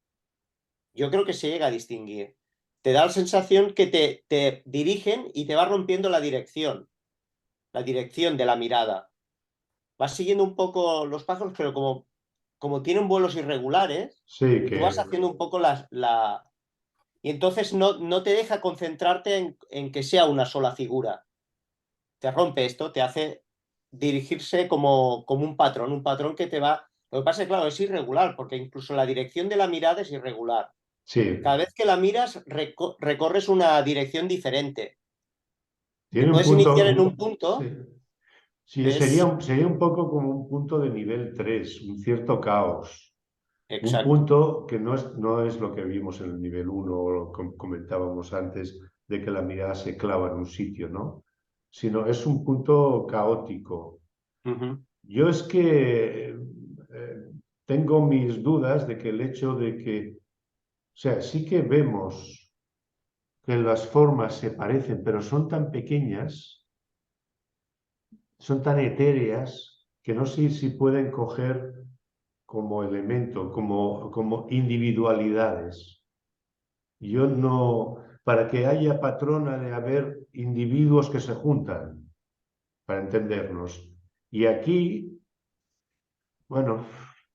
yo creo que se llega a distinguir. Te da la sensación que te dirigen y te va rompiendo la dirección de la mirada. Vas siguiendo un poco los pájaros, pero como tienen vuelos irregulares, sí, tú vas haciendo un poco y entonces no te deja concentrarte en que sea una sola figura. Te rompe esto, te hace dirigirse como un patrón que te va... Lo que pasa es que, claro, es irregular, porque incluso la dirección de la mirada es irregular. Sí. Cada vez que la miras, recorres una dirección diferente. Te Tiene un puedes punto, iniciar en un punto. Sí, sí, sería un poco como un punto de nivel 3, un cierto caos. Exacto. Un punto que no es lo que vimos en el nivel 1 o lo que comentábamos antes, de que la mirada se clava en un sitio, ¿no? Sino es un punto caótico. Yo es que tengo mis dudas de que el hecho de que, o sea, sí que vemos que las formas se parecen, pero son tan pequeñas, son tan etéreas, que no sé si pueden coger como elemento, como individualidades. Yo no, para que haya patrón ha de haber individuos que se juntan, para entendernos. Y aquí, bueno,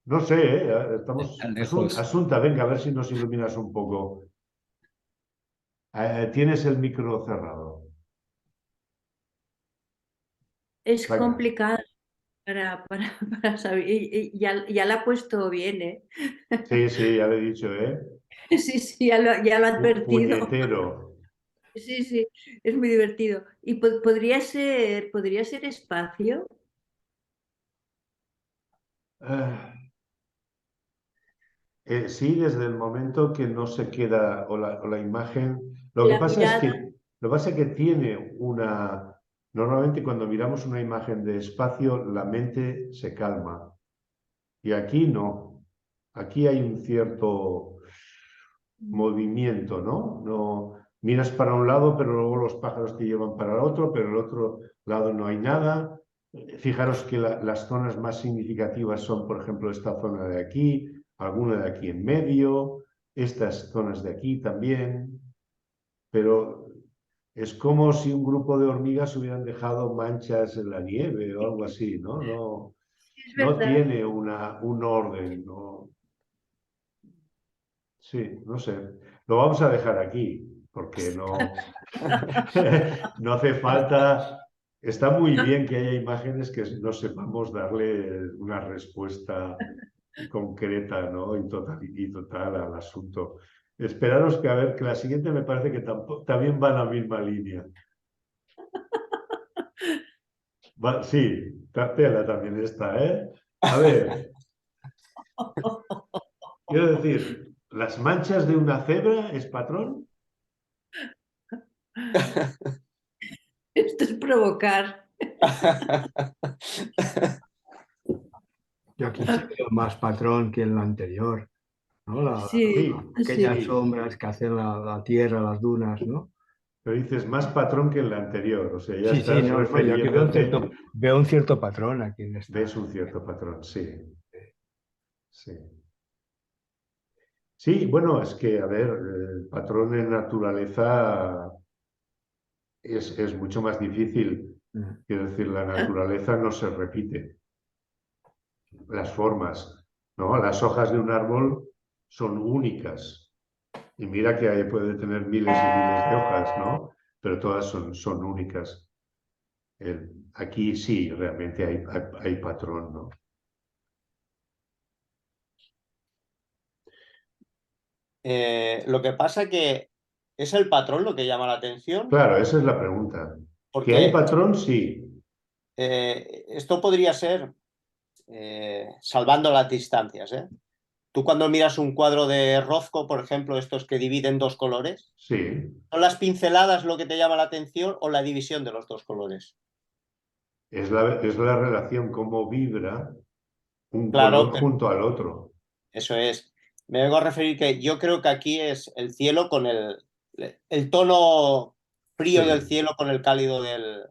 no sé, estamos... Tan lejos. Asunta, venga, a ver si nos iluminas un poco. Tienes el micro cerrado. Es Venga. complicado para saber. Y ya la ha puesto bien, ¿eh? Sí, sí, ya lo he dicho, ¿eh? Sí, ya lo ha advertido. Puñetero. Sí, es muy divertido. ¿Y podría ser espacio? Sí, desde el momento que no se queda, o la imagen. Lo que La pasa es mirada. que tiene una. Normalmente cuando miramos una imagen de espacio, la mente se calma. Y aquí no. Aquí hay un cierto movimiento, ¿no? No miras para un lado, pero luego los pájaros te llevan para el otro, pero el otro lado no hay nada. Fijaros que las zonas más significativas son, por ejemplo, esta zona de aquí, alguna de aquí en medio, estas zonas de aquí también, pero es como si un grupo de hormigas hubieran dejado manchas en la nieve o algo así, ¿no? Es No verdad. tiene un orden, ¿no? Sí, no sé. Lo vamos a dejar aquí, porque no, no hace falta. Está muy bien que haya imágenes que no sepamos darle una respuesta concreta, ¿no? y total al asunto. Esperaros que a ver, que la siguiente me parece que también va en la misma línea. Sí, tela también está, ¿eh? A ver, quiero decir, ¿las manchas de una cebra es patrón? Esto es provocar. Yo aquí sí veo más patrón que en la anterior, ¿no? Sí, Aquellas sí. sombras que hacen la tierra, las dunas, ¿no? Pero dices más patrón que el anterior, o sea, ya Sí, estás no, yo aquí refiriéndote. veo un cierto patrón aquí en esta. Ves un cierto patrón, sí. Sí. Sí, bueno, es que, a ver, el patrón en naturaleza es mucho más difícil. Quiero decir, la naturaleza no se repite. Las formas, ¿no? Las hojas de un árbol son únicas. Y mira que ahí puede tener miles y miles de hojas, ¿no? Pero todas son únicas. Aquí sí, realmente hay patrón, ¿no? Lo que pasa que es el patrón lo que llama la atención, Claro, esa es la pregunta. ¿Que hay porque patrón? Sí. esto podría ser, salvando las distancias, ¿eh? Tú cuando miras un cuadro de Rothko, por ejemplo, estos que dividen dos colores, Sí. ¿son las pinceladas lo que te llama la atención o la división de los dos colores? Es la relación, cómo vibra un Claro, color junto al otro. eso es. Me vengo a referir que yo creo que aquí es el cielo con el tono frío Sí, del cielo con el cálido del...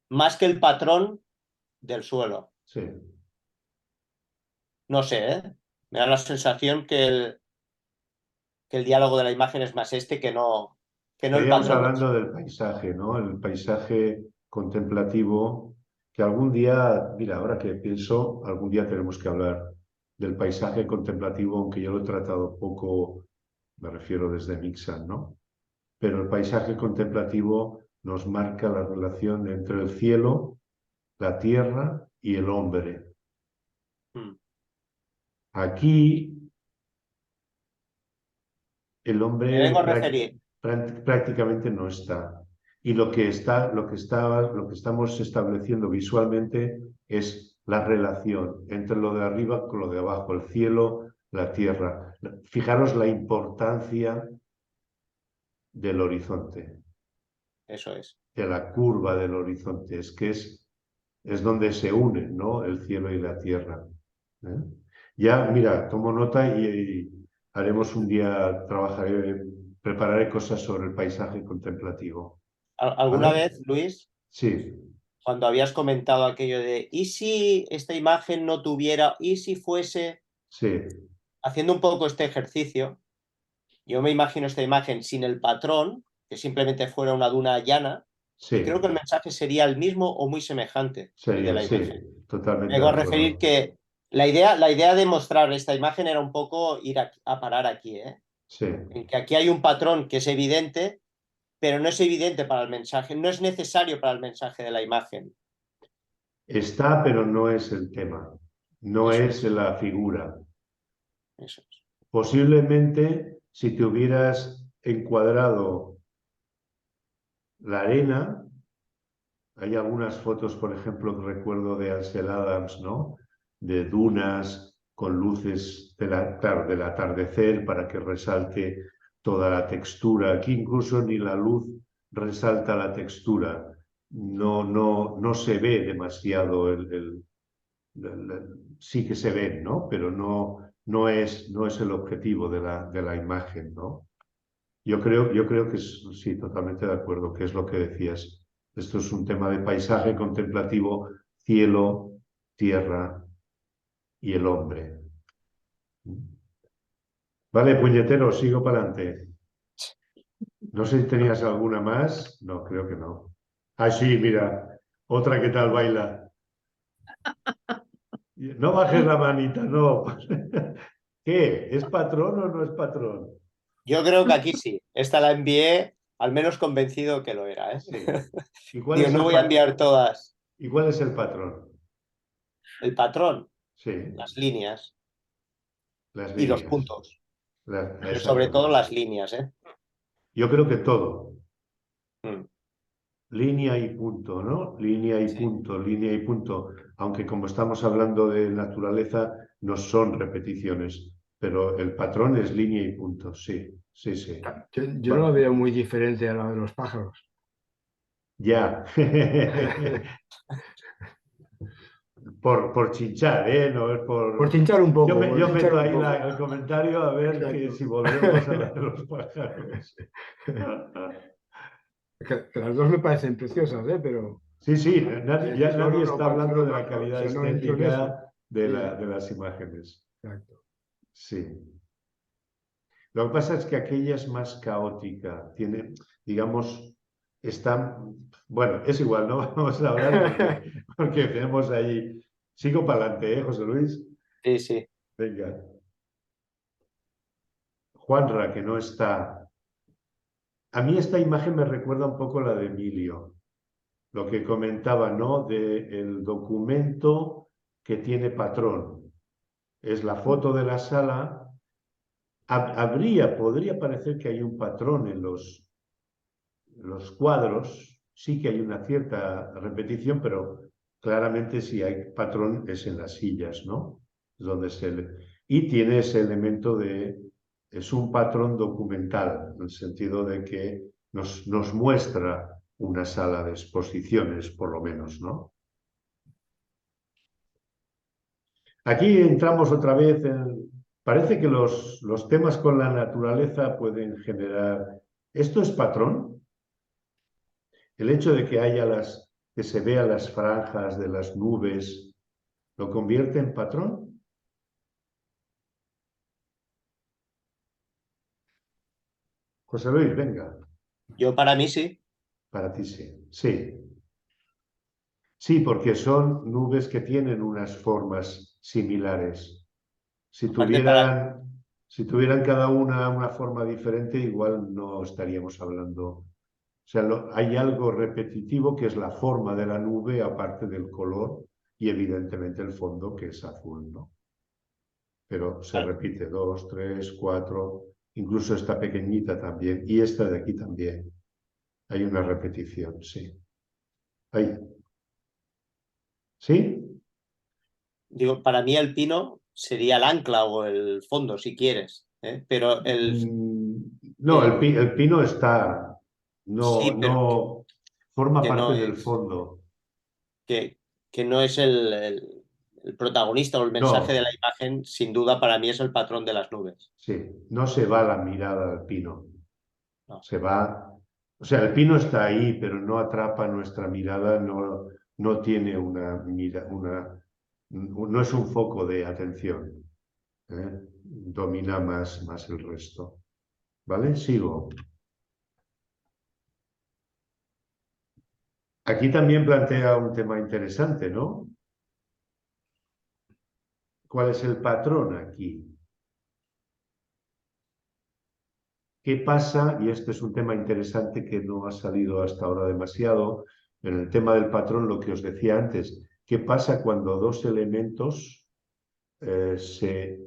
más que el patrón del suelo. sí. No sé, ¿eh? Me da la sensación que el diálogo de la imagen es más este que no el Estaríamos patrón. hablando del paisaje, ¿no? El paisaje contemplativo, que algún día, mira, ahora que pienso, algún día tenemos que hablar del paisaje contemplativo, aunque yo lo he tratado poco, me refiero desde Mixan, ¿no? Pero el paisaje contemplativo nos marca la relación entre el cielo, la tierra y el hombre. Aquí el Me hombre vengo a referir. prácticamente no está. Y lo que estamos estableciendo visualmente es la relación entre lo de arriba con lo de abajo, el cielo, la tierra. Fijaros la importancia del horizonte, Eso es. de la curva del horizonte. Es que es donde se unen, ¿no? El cielo y la tierra. ¿Eh? Ya, mira, tomo nota y haremos un día, prepararé cosas sobre el paisaje contemplativo. ¿Alguna ¿Vale? vez, Luis, Sí, cuando habías comentado aquello de ¿y si esta imagen no tuviera, y si fuese, sí, haciendo un poco este ejercicio, yo me imagino esta imagen sin el patrón, que simplemente fuera una duna llana, y sí, creo que el mensaje sería el mismo o muy semejante al de sería, la sí, imagen? Me totalmente hago de a referir acuerdo. que la idea de mostrar esta imagen era un poco ir a parar aquí, ¿eh? Sí, En que aquí hay un patrón que es evidente, pero no es evidente para el mensaje, no es necesario para el mensaje de la imagen. está, pero no es el tema, no Eso es es, la figura. eso es. Posiblemente, si te hubieras encuadrado la arena, hay algunas fotos, por ejemplo, que recuerdo de Ansel Adams, ¿no? De dunas con luces, claro, del atardecer para que resalte toda la textura. Aquí incluso ni la luz resalta la textura. No se ve demasiado sí que se ven, ¿no? Pero no es el objetivo de la imagen, ¿no? Yo creo que sí, totalmente de acuerdo, que es lo que decías. Esto es un tema de paisaje contemplativo, cielo, tierra y el hombre. Vale, puñetero, sigo para adelante. No sé si tenías alguna más. No, creo que no. Ah, sí, mira, otra que tal baila. No bajes la manita, no. ¿Qué? ¿Es patrón o no es patrón? Yo creo que aquí sí. Esta la envié al menos convencido que lo era, ¿eh? Sí. ¿Y cuál Digo, es no voy a enviar todas. ¿Y cuál es el patrón? El patrón, Sí, las líneas las y los líneas. puntos. Pero sobre todo Exactamente. las líneas, ¿eh? Yo creo que todo. Mm, Línea y punto, ¿no? Línea y sí. punto, línea y punto. Aunque como estamos hablando de naturaleza, no son repeticiones, pero el patrón es línea y punto, sí, sí, sí. Yo no lo veo muy diferente a lo de los pájaros. Ya. por chinchar, ¿eh? No es Por tinchar un poco, por Yo tinchar meto un ahí poco. el comentario a ver que Exacto. si volvemos a la de los pájaros. Que las dos me parecen preciosas, ¿eh? Pero Sí, sí, ya decís, no, nadie no, no, está hablando de la pájaro, o calidad sea, no entro en eso. estética de las imágenes. Exacto. Sí. Lo que pasa es que aquella es más caótica, tiene, digamos, está, bueno, es igual, no vamos a hablar porque tenemos ahí, sigo para adelante, José Luis? Sí, sí. Venga. Juanra, que no está. A mí esta imagen me recuerda un poco la de Emilio, lo que comentaba, ¿no? Del documento que tiene patrón. Es la foto de la sala. Podría parecer que hay un patrón en los cuadros, sí que hay una cierta repetición, pero claramente si hay patrón es en las sillas, ¿no? Y tiene ese elemento es un patrón documental, en el sentido de que nos muestra una sala de exposiciones, por lo menos, ¿no? Aquí entramos otra vez Parece que los temas con la naturaleza pueden generar... ¿Esto es patrón? El hecho de que que se vean las franjas de las nubes, ¿lo convierte en patrón? José Luis, venga. Yo para mí sí. Para ti sí. Sí. Sí, porque son nubes que tienen unas formas similares. Si Aparte tuvieran cada una forma diferente, igual no estaríamos hablando. O sea, hay algo repetitivo que es la forma de la nube, aparte del color y evidentemente el fondo que es azul, ¿no? Pero se repite 2, 3, 4, incluso esta pequeñita también y esta de aquí también. Hay una repetición, sí. Ahí. ¿Sí? digo, para mí el pino sería el ancla o el fondo, si quieres. Pero No, el pino está... sí, pero No forma que parte no del es, fondo. que no es el protagonista o el mensaje de No, la imagen, sin duda para mí es el patrón de las nubes. sí, no se va la mirada al pino. No. Se va... O sea, el pino está ahí, pero no atrapa nuestra mirada, no tiene no es un foco de atención. Domina más el resto. ¿Vale? Sigo. Aquí también plantea un tema interesante, ¿no? ¿Cuál es el patrón aquí? ¿Qué pasa? Y este es un tema interesante que no ha salido hasta ahora demasiado. En el tema del patrón, lo que os decía antes, ¿qué pasa cuando dos elementos se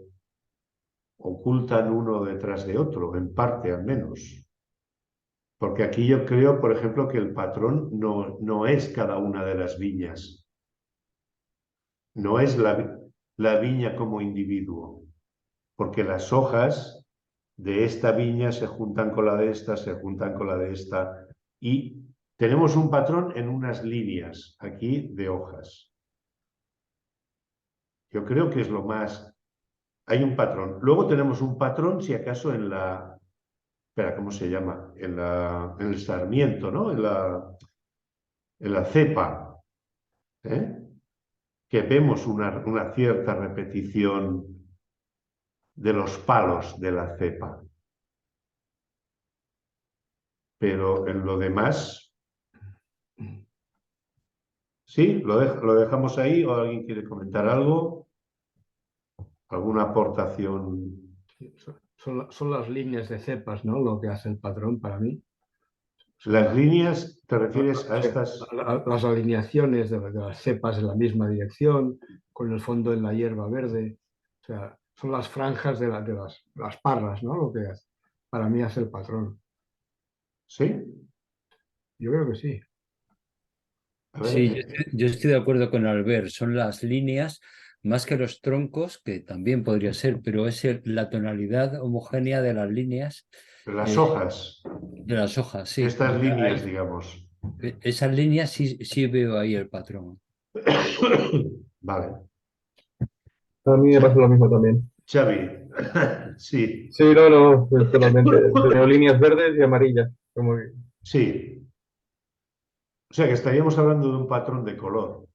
ocultan uno detrás de otro, en parte al menos? Porque aquí yo creo, por ejemplo, que el patrón no es cada una de las viñas, no es la viña como individuo, porque las hojas de esta viña se juntan con la de esta, se juntan con la de esta, y tenemos un patrón en unas líneas aquí de hojas. Yo creo que es lo más... Hay un patrón. Luego tenemos un patrón, si acaso, en la... Espera, ¿cómo se llama? En el sarmiento, ¿no? En la cepa, ¿eh? Que vemos una cierta repetición de los palos de la cepa. Pero en lo demás... ¿Sí? ¿Lo dejamos ahí o alguien quiere comentar algo? ¿Alguna aportación? Son las líneas de cepas, ¿no? Lo que hace el patrón para mí. Las líneas, ¿te refieres a estas? Las alineaciones de las cepas en la misma dirección, con el fondo en la hierba verde. O sea, son las franjas de las parras, ¿no? Lo que para mí hace el patrón. ¿Sí? Yo creo que sí. A ver, Sí, yo estoy de acuerdo con Albert. Son las líneas más que los troncos, que también podría ser, pero es la tonalidad homogénea de las líneas. las hojas, De las hojas, sí. estas líneas, digamos. Esas líneas sí veo ahí el patrón. Vale. A mí me pasa lo mismo también. Xavi, sí, Sí, no, totalmente. Veo líneas verdes y amarillas. Como que- sí. O sea que estaríamos hablando de un patrón de color,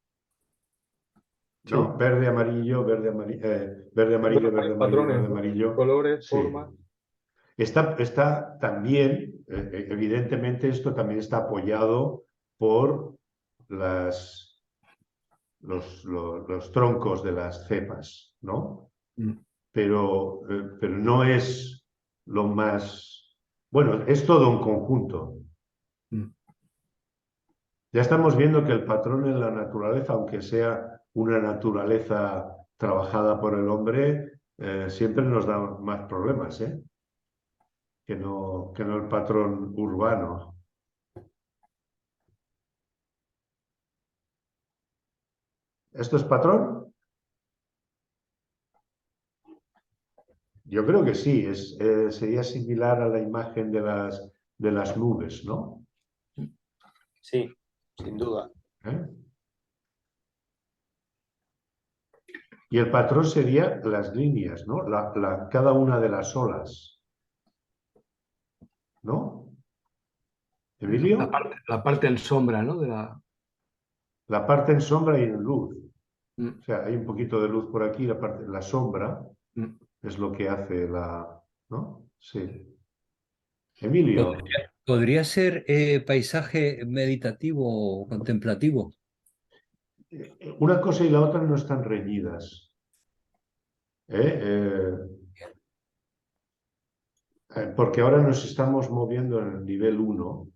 ¿no? Sí. Verde, amarillo, verde, amarillo, verde, amarillo, verde, amarillo, verde, Patrones, ¿no? amarillo. Colores, Sí. formas. Está también, evidentemente esto también está apoyado por los troncos de las cepas, ¿no? Pero no es lo más... Bueno, es todo un conjunto. Ya estamos viendo que el patrón en la naturaleza, aunque sea una naturaleza trabajada por el hombre, siempre nos da más problemas, ¿eh? Que no el patrón urbano. ¿Esto es patrón? Yo creo que sí, sería similar a la imagen de las nubes, ¿no? Sí, sin duda. Y el patrón sería las líneas, ¿no? Cada una de las olas, ¿no? ¿Emilio? La parte en sombra, ¿no? La parte en sombra y en luz. O sea, hay un poquito de luz por aquí, la sombra es lo que hace ¿no? Sí. Emilio. ¿Podría ser paisaje meditativo o contemplativo? Una cosa y la otra no están reñidas. Porque ahora nos estamos moviendo en el nivel 1.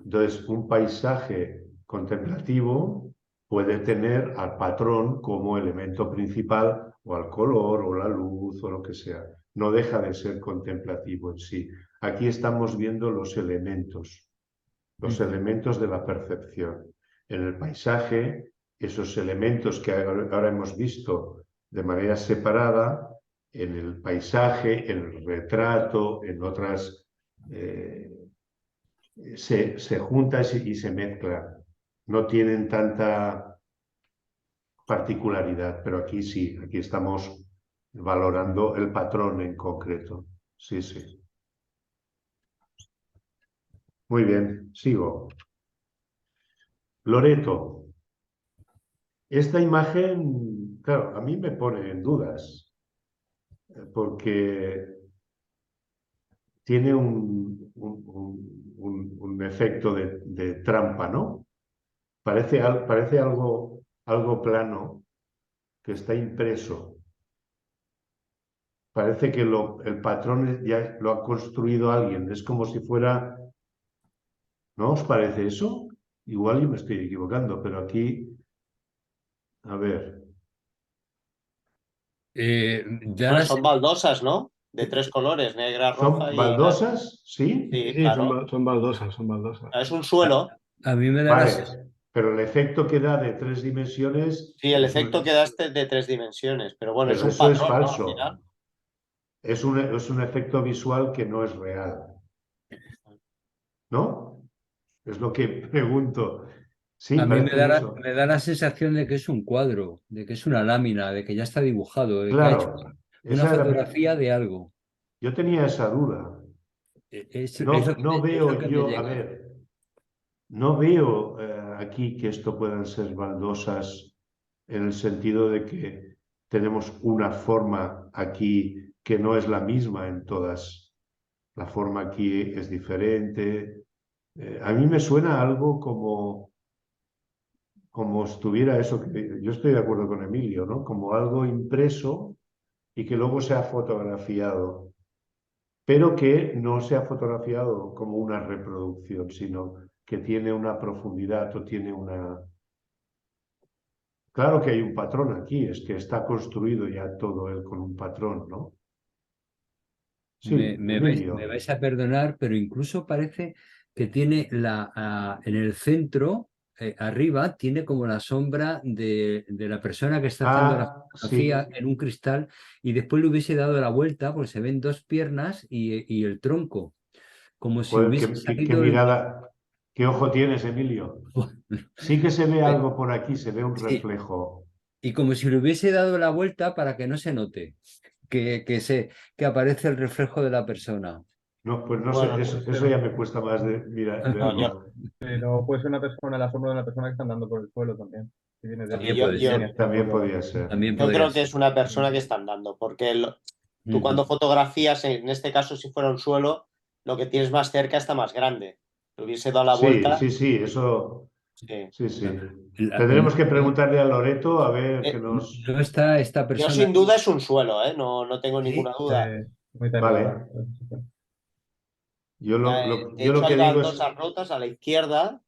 Entonces, un paisaje contemplativo puede tener al patrón como elemento principal, o al color, o la luz, o lo que sea. No deja de ser contemplativo en sí. Aquí estamos viendo los elementos de la percepción. En el paisaje, esos elementos que ahora hemos visto de manera separada, en el paisaje, en el retrato, en otras... se juntan y se mezclan. No tienen tanta particularidad, pero aquí sí, aquí estamos valorando el patrón en concreto. Sí, sí. Muy bien, sigo. Loreto. Esta imagen, claro, a mí me pone en dudas, porque tiene un efecto de trampa, ¿no? Parece algo plano que está impreso. Parece que el patrón ya lo ha construido alguien. Es como si fuera... ¿No os parece eso? Igual yo me estoy equivocando, pero aquí... A ver... Bueno, son baldosas, ¿no? De 3 colores, negra, roja ¿Son y... baldosas? ¿Sí? Sí, claro. son baldosas, son baldosas. Es un suelo. A mí me da Vale, pero el efecto que da de 3 dimensiones... Sí, el efecto que da de 3 dimensiones, pero bueno, Pero es un eso es patrón, ¿no? falso. Al final. Es un efecto visual que no es real. ¿No? Es lo que pregunto. Sí, a mí me parece eso. da la sensación de que es un cuadro, de que es una lámina, de que ya está dibujado, de que ha hecho Claro. una fotografía de algo. Yo tenía esa duda. Es No lo veo que me yo, llega. a ver, no veo aquí que esto puedan ser baldosas en el sentido de que tenemos una forma aquí que no es la misma en todas. La forma aquí es diferente. A mí me suena algo como estuviera eso, que yo estoy de acuerdo con Emilio, ¿no? Como algo impreso y que luego se ha fotografiado, pero que no se ha fotografiado como una reproducción, sino que tiene una profundidad o tiene una... Claro que hay un patrón aquí, es que está construido ya todo él con un patrón, ¿no? Sí, Me Emilio. vais a perdonar, pero incluso parece que tiene en el centro, arriba, tiene como la sombra de la persona que está haciendo la fotografía Sí. en un cristal y después le hubiese dado la vuelta, porque se ven 2 piernas y el tronco, como si Joder, hubiese qué salido mirada, qué ojo tienes, Emilio. Sí que se ve algo por aquí, se ve un Sí. reflejo. Y como si le hubiese dado la vuelta para que no se note que aparece el reflejo de la persona. No, pues no Bueno, sé, eso ya me cuesta más de verlo. Pero puede ser una persona, la sombra de una persona que está andando por el suelo también. También puede ser. También podría ser. También Yo podría creo que ser. es una persona que está andando, porque Tú cuando fotografías, en este caso si fuera un suelo, lo que tienes más cerca está más grande. Si hubiese dado la vuelta... Sí, eso... Sí. Sí. Tendremos que preguntarle a Loreto a ver que nos... No está esta Yo persona. sin duda es un suelo, ¿eh? No tengo Sí. ninguna duda. Vale. Yo De lo hecho, que hay digo es... baldosas rotas a la izquierda.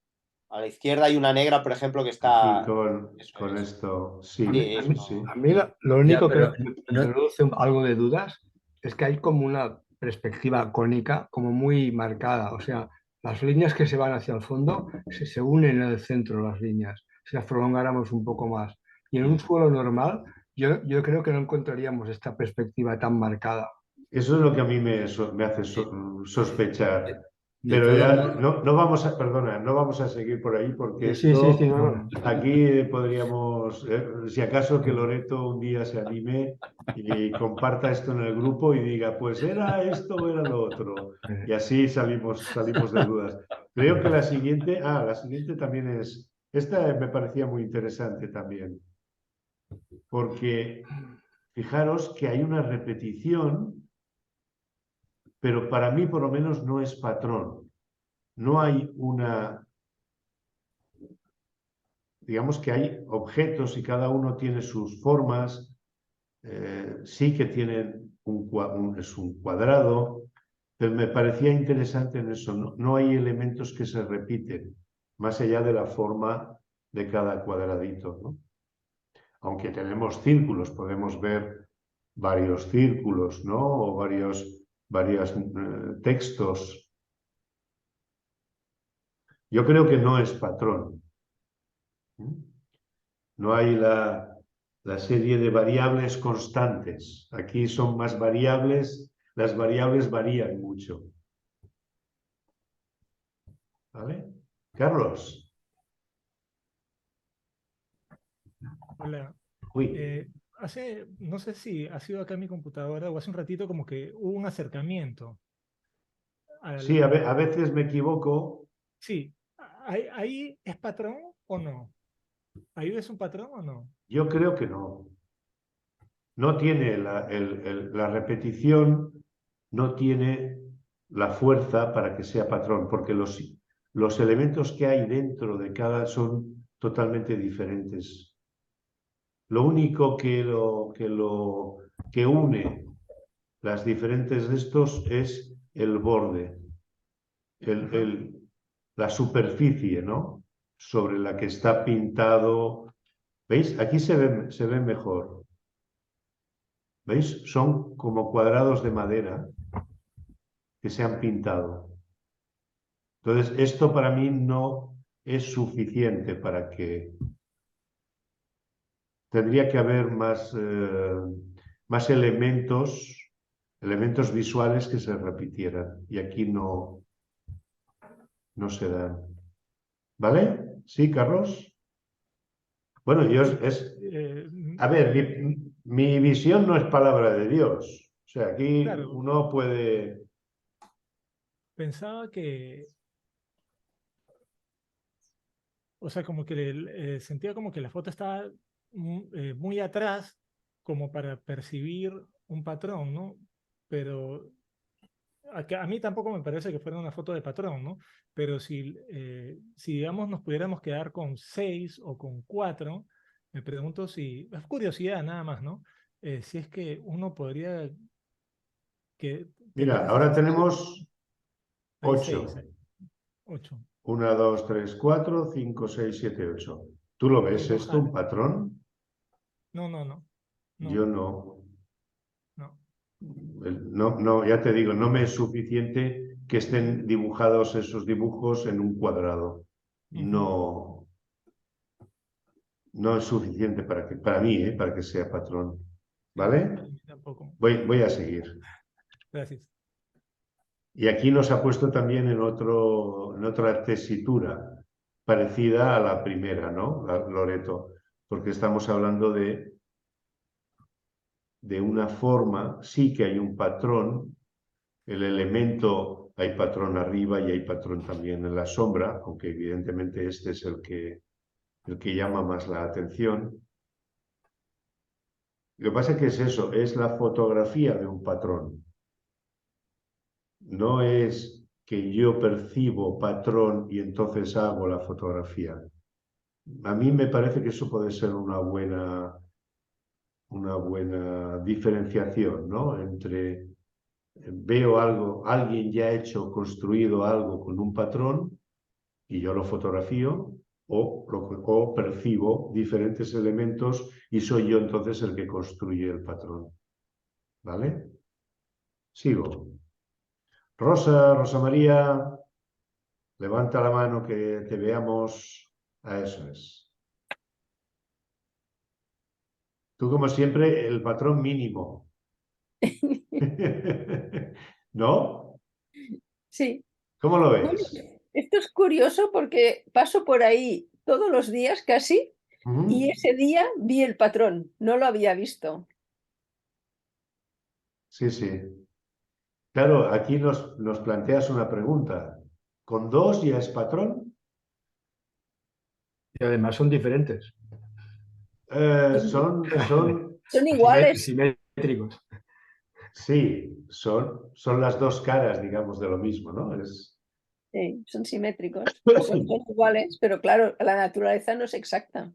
A la izquierda hay una negra, por ejemplo, que está... Aquí con esto, sí. Sí, A mí lo Ya, único pero que me no- produce algo de dudas es que hay como una perspectiva cónica como muy marcada. O sea, las líneas que se van hacia el fondo se unen en el centro, las líneas, si las prolongáramos un poco más. Y en un suelo normal, yo creo que no encontraríamos esta perspectiva tan marcada. Eso es lo que a mí me hace sospechar. de Pero todos ya modos, no vamos a, perdona, no vamos a seguir por ahí porque Sí, sí, sí, esto, no. aquí podríamos, si acaso que Loreto un día se anime y comparta esto en el grupo y diga, pues era esto o era lo otro. Y así salimos de dudas. Creo que la siguiente también es, esta me parecía muy interesante también, porque fijaros que hay una repetición, pero para mí por lo menos no es patrón. No hay digamos que hay objetos y cada uno tiene sus formas, sí que tienen es un cuadrado, pero me parecía interesante en eso, no hay elementos que se repiten, más allá de la forma de cada cuadradito, ¿no? Aunque tenemos círculos, podemos ver varios círculos, ¿no? O varios textos. Yo creo que no es patrón. No hay la serie de variables constantes. Aquí son más variables, las variables varían mucho. ¿Vale? Carlos. Hola. Uy. No sé si ha sido acá en mi computadora o hace un ratito como que hubo un acercamiento. Sí, a veces me equivoco. Sí, ¿ahí es patrón o no? ¿Ahí es un patrón o no? Yo creo que no. No tiene la repetición, no tiene la fuerza para que sea patrón, porque los elementos que hay dentro de cada son totalmente diferentes. Lo único que une las diferentes de estos es el borde, la superficie, ¿no? Sobre la que está pintado. ¿Veis? Aquí se ve mejor. ¿Veis? Son como cuadrados de madera que se han pintado. Entonces, esto para mí no es suficiente para que... Tendría que haber más elementos visuales que se repitieran. Y aquí no se dan. ¿Vale? ¿Sí, Carlos? Bueno, a ver, mi visión no es palabra de Dios. O sea, aquí Claro, uno puede... pensaba que, o sea, como que sentía como que la foto estaba muy atrás como para percibir un patrón, ¿no? Pero a mí tampoco me parece que fuera una foto de patrón, ¿no? Pero si digamos nos pudiéramos quedar con 6 o con 4, me pregunto si, es curiosidad nada más, ¿no? Si es que uno podría tener Mira, esa ahora sensación. tenemos Hay 8. 6, 8. 1, 2, 3, 4, 5, 6, 7, 8. ¿Tú lo ves No esto, un sale. patrón? No. Yo no. No. No, ya te digo, no me es suficiente que estén dibujados esos dibujos en un cuadrado. No, no es suficiente para mí, para que sea patrón. ¿Vale? Tampoco. Voy a seguir. Gracias. Y aquí nos ha puesto también en otra tesitura parecida a la primera, ¿no? Loreto, porque estamos hablando de una forma, sí que hay un patrón, el elemento, hay patrón arriba y hay patrón también en la sombra, aunque evidentemente este es el que llama más la atención. Lo que pasa es que es eso, es la fotografía de un patrón. No es que yo percibo patrón y entonces hago la fotografía. A mí me parece que eso puede ser una buena diferenciación, ¿no? Entre veo algo, alguien ya ha hecho, construido algo con un patrón y yo lo fotografío o percibo diferentes elementos y soy yo entonces el que construye el patrón. ¿Vale? Sigo. Rosa María, levanta la mano que te veamos. Eso es. Tú, como siempre, el patrón mínimo. ¿No? Sí. ¿Cómo lo Bueno, ves? esto es curioso porque paso por ahí todos los días casi y ese día vi el patrón, no lo había visto. Sí, sí. Claro, aquí nos planteas una pregunta. ¿Con dos ya es patrón? Y además son diferentes. Son iguales. Simétricos. Sí, son las dos caras, digamos, de lo mismo, ¿no? Sí, son simétricos. Son iguales, pero claro, la naturaleza no es exacta.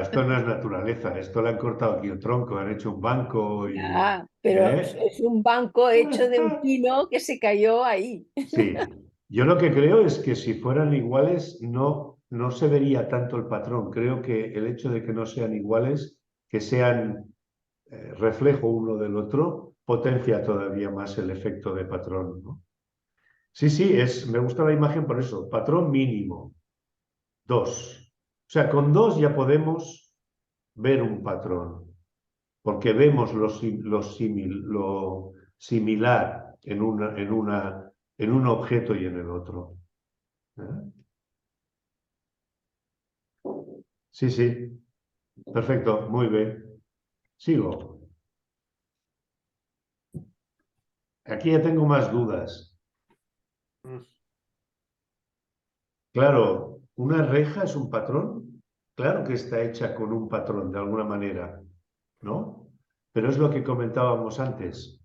Esto no es naturaleza, esto le han cortado aquí el tronco, han hecho un banco y... Pero es un banco hecho de un pino que se cayó ahí. Sí, yo lo que creo es que si fueran iguales no se vería tanto el patrón. Creo que el hecho de que no sean iguales, que sean reflejo uno del otro, potencia todavía más el efecto de patrón, ¿no? Sí, sí, me gusta la imagen por eso. Patrón mínimo, 2. O sea, con 2 ya podemos ver un patrón, porque vemos lo similar en un objeto y en el otro. ¿Eh? Sí, sí, perfecto, muy bien. Sigo. Aquí ya tengo más dudas. Claro, ¿una reja es un patrón? Claro que está hecha con un patrón de alguna manera, ¿no? Pero es lo que comentábamos antes.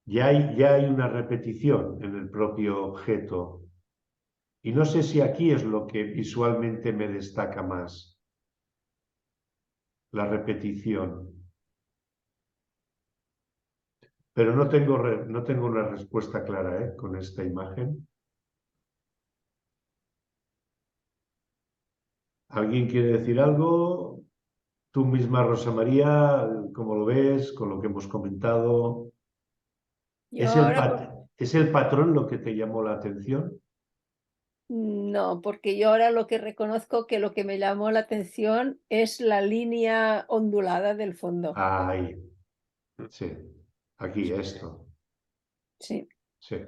Ya hay una repetición en el propio objeto. Y no sé si aquí es lo que visualmente me destaca más, la repetición. Pero no tengo una respuesta clara, con esta imagen. ¿Alguien quiere decir algo? Tú misma, Rosa María, ¿cómo lo ves con lo que hemos comentado? ¿Es el patrón lo que te llamó la atención? No, porque yo ahora lo que reconozco que lo que me llamó la atención es la línea ondulada del fondo. Ahí, sí, aquí esto. Sí. Sí.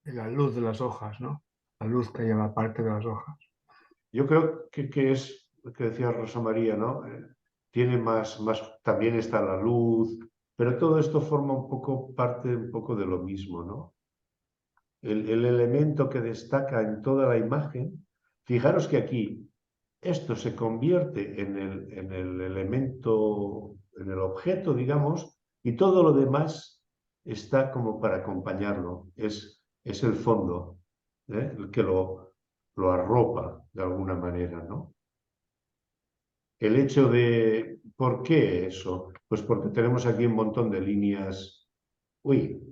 La luz de las hojas, ¿no? La luz que lleva parte de las hojas. Yo creo que es lo que decía Rosa María, ¿no? Tiene también está la luz, pero todo esto forma parte un poco de lo mismo, ¿no? El elemento que destaca en toda la imagen, fijaros que aquí esto se convierte en el elemento, en el objeto, digamos, y todo lo demás está como para acompañarlo. Es el fondo, el que lo arropa de alguna manera, ¿no? El hecho de, ¿por qué eso? Pues porque tenemos aquí un montón de líneas. Uy,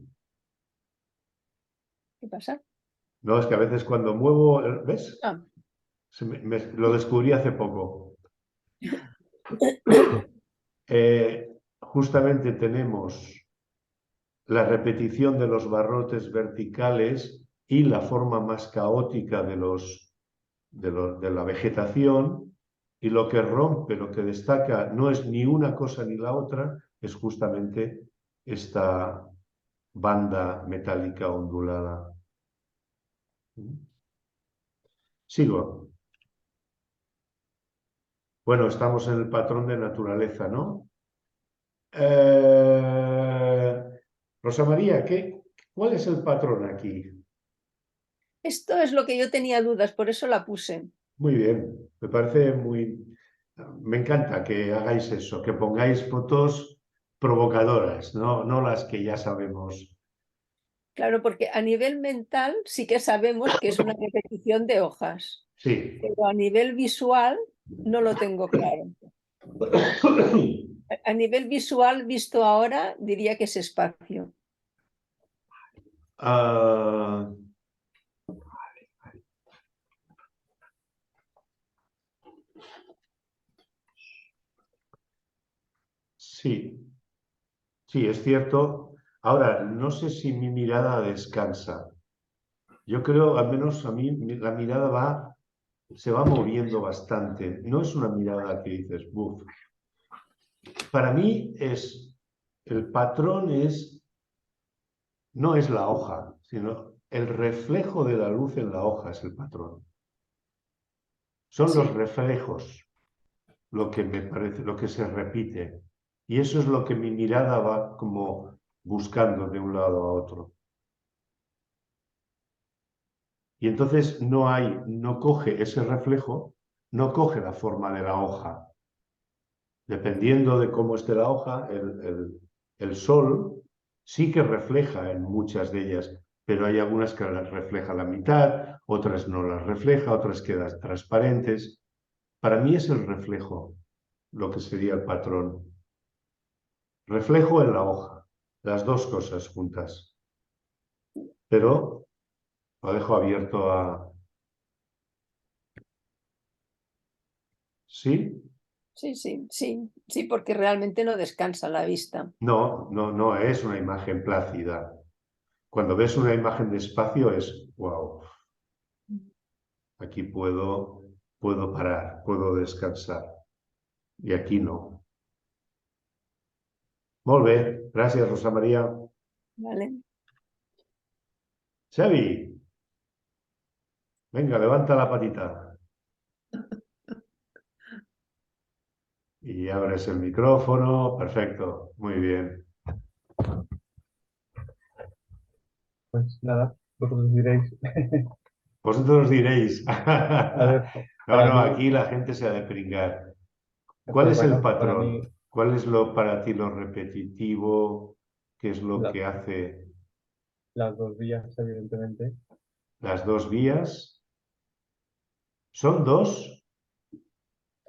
¿Qué pasa? no, es que a veces cuando muevo, ¿ves? Ah. Lo descubrí hace poco. Justamente tenemos la repetición de los barrotes verticales y la forma más caótica de la vegetación, y lo que rompe, lo que destaca, no es ni una cosa ni la otra, es justamente esta banda metálica ondulada. Sigo. Bueno, estamos en el patrón de naturaleza, ¿no? Rosa María, ¿cuál es el patrón aquí? Esto es lo que yo tenía dudas, por eso la puse. Muy bien, me parece muy... me encanta que hagáis eso, que pongáis fotos provocadoras, no las que ya sabemos. Claro, porque a nivel mental sí que sabemos que es una repetición de hojas, Sí. pero a nivel visual no lo tengo claro. A nivel visual, visto ahora, diría que es espacio. Sí, sí, es cierto. Ahora, no sé si mi mirada descansa. Yo creo, al menos a mí, la mirada se va moviendo bastante. No es una mirada que dices, buf. Para mí el patrón no es la hoja, sino el reflejo de la luz en la hoja es el patrón. Son los reflejos lo que me parece, lo que se repite. Y eso es lo que mi mirada va como buscando de un lado a otro. Y entonces no coge ese reflejo, no coge la forma de la hoja. Dependiendo de cómo esté la hoja, el sol sí que refleja en muchas de ellas, pero hay algunas que las refleja la mitad, otras no las refleja, otras quedan transparentes. Para mí es el reflejo, lo que sería el patrón. Reflejo en la hoja, las dos cosas juntas. Pero lo dejo abierto a... ¿Sí? Sí, porque realmente no descansa la vista. No es una imagen plácida. Cuando ves una imagen de espacio es, wow, aquí puedo parar, puedo descansar. Y aquí no. Molt bé, gràcies, Rosa María. Vale. Xavi, venga, levanta la patita. Y abres el micrófono, perfecto, muy bien. Pues nada, vosotros diréis. Vosotros diréis. A ver, No, mí, aquí la gente se ha de pringar. ¿Cuál pues es el bueno, para mí patrón? ¿Cuál es para ti lo repetitivo? ¿Qué es lo que hace las dos vías, evidentemente. las dos vías? ¿Son dos?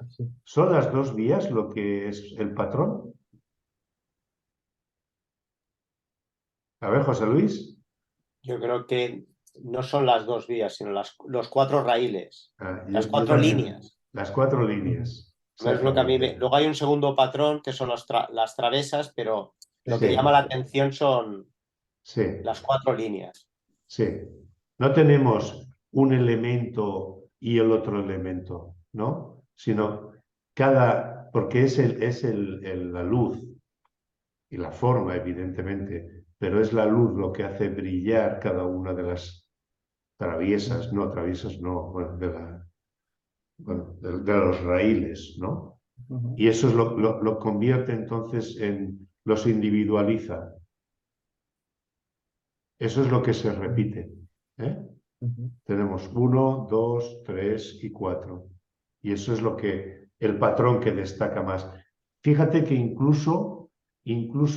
Sí. ¿Son las dos vías lo que es el patrón? A ver, José Luis. Yo creo que no son las dos vías, sino los cuatro raíles, las Yo cuatro también. líneas. Las cuatro líneas. Es lo que a mí Luego hay un segundo patrón que son las travesas, pero lo que llama la atención son las cuatro líneas. Sí. No tenemos un elemento y el otro elemento, ¿no? Sino porque es la luz y la forma, evidentemente, pero es la luz lo que hace brillar cada una de las traviesas no, bueno, de los raíles, ¿no? Y eso es lo convierte entonces los individualiza. Eso es lo que se repite. Tenemos 1, 2, 3 y 4. Y eso es el patrón que destaca más. Fíjate que incluso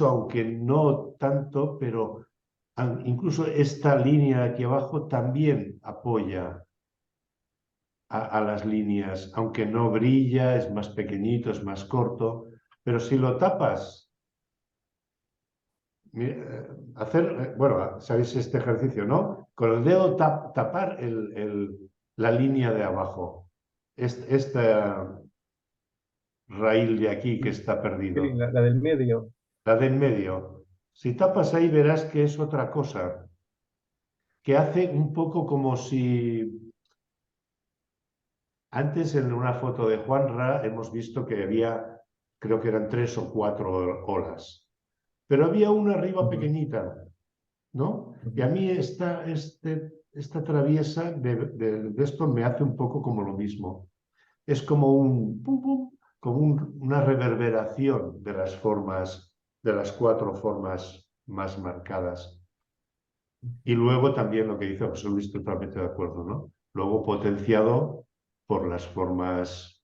aunque no tanto, pero incluso esta línea de aquí abajo también apoya a las líneas, aunque no brilla, es más pequeñito, es más corto, pero si lo tapas, bueno, sabéis este ejercicio, ¿no? Con el dedo tapar la línea de abajo, esta raíl de aquí que está perdido. Sí, la del medio. La del medio. Si tapas ahí verás que es otra cosa, que hace un poco como si... Antes en una foto de Juanra hemos visto que había, creo que eran 3 o 4 olas, pero había una arriba pequeñita, ¿no? Y a mí esta traviesa de esto me hace un poco como lo mismo. Es como una reverberación de las formas, de las 4 formas más marcadas. Y luego también lo que dice José Luis, totalmente de acuerdo, ¿no? Luego potenciado por las formas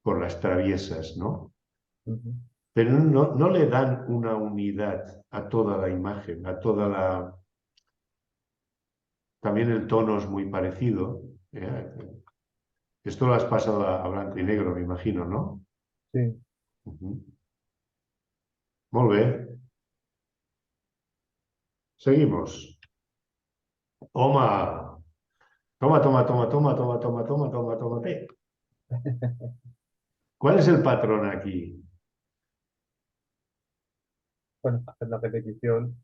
por las traviesas, ¿no? Ujú. Pero no le dan una unidad a toda la imagen, a toda la... También el tono es muy parecido. Esto lo has pasado a blanco y negro, me imagino, ¿no? Sí. Molt bé. Seguimos. Toma. Toma, toma, toma, toma, toma, toma, toma, toma, toma. ¿Cuál es el patrón aquí? Bueno, hacer la repetición,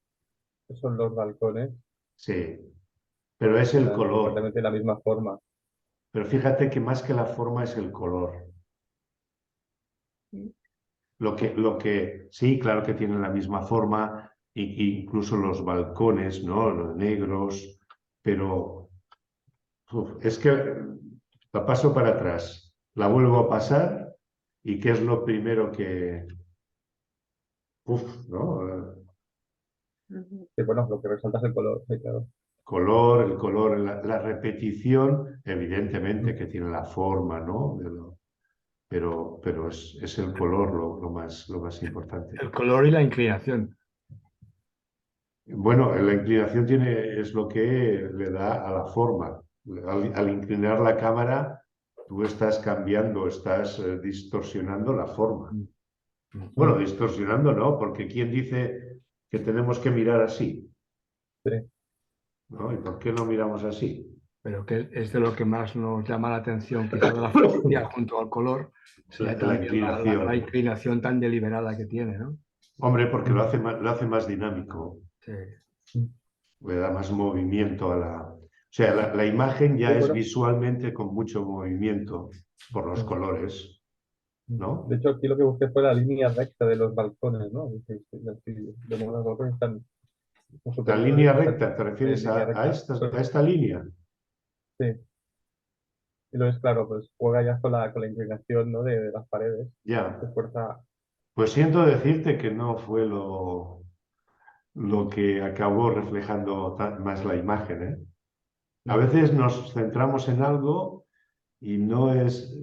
son los balcones, Sí, pero es el dan color. exactamente la misma forma. Pero fíjate que más que la forma es el color. Lo que sí, claro que tienen la misma forma, incluso los balcones, ¿no? Los negros, pero es que la paso para atrás, la vuelvo a pasar y ¿qué es lo primero que... ¿no? Y bueno, lo que resalta es el color, sí, claro. El color, la repetición, evidentemente que tiene la forma, ¿no? Pero es el color lo más importante. El color y la inclinación. Bueno, la inclinación es lo que le da a la forma. Al inclinar la cámara, tú estás cambiando, estás distorsionando la forma. Bueno, distorsionando no, porque ¿quién dice que tenemos que mirar así? Sí. ¿No? ¿Y por qué no miramos así? Pero que es de lo que más nos llama la atención, quizá de la fotografía junto al color, sea La también inclinación. la inclinación tan deliberada que tiene, ¿no? Hombre, porque lo hace más dinámico. Sí. Le da más movimiento a la... O sea, la imagen ya es visualmente con mucho movimiento por los colores, ¿no? De hecho, aquí lo que busqué fue la línea recta de los balcones, ¿no? De modo los balcones están La línea recta, ¿te refieres a esta línea? Sí. Y luego es claro, pues juega ya con la inclinación, ¿no? de las paredes. Ya. De fuerza. Pues siento decirte que no fue lo que acabó reflejando más la imagen, ¿eh? A veces nos centramos en algo y no es,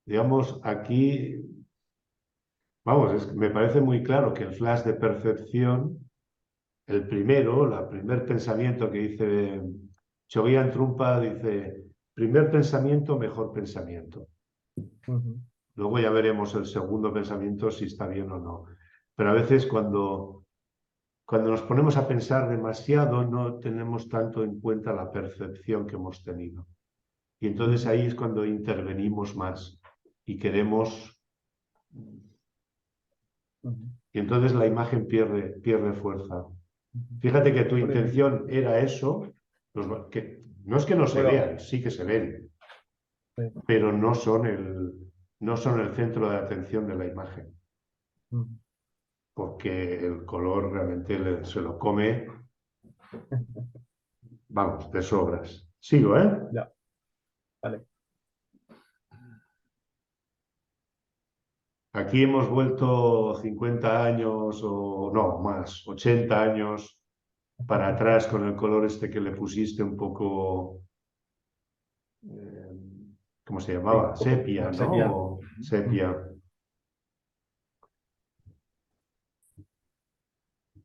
digamos, aquí, vamos, me parece muy claro que el flash de percepción, el primer pensamiento que dice Choguian Trumpa, dice, primer pensamiento, mejor pensamiento. Luego ya veremos el segundo pensamiento si está bien o no. Pero a veces cuando nos ponemos a pensar demasiado no tenemos tanto en cuenta la percepción que hemos tenido. Y entonces ahí es cuando intervenimos más y queremos... Y entonces la imagen pierde fuerza. Fíjate que tu intención era eso, que no es que no se vean, sí que se ven, pero no son el centro de atención de la imagen. Porque el color realmente se lo come, vamos, de sobras. Sigo, ¿eh? Ya. Vale. Aquí hemos vuelto 50 años o no, más, 80 años para atrás con el color este que le pusiste un poco, ¿cómo se llamaba? Sepia, ¿no? Sepia. Sepia.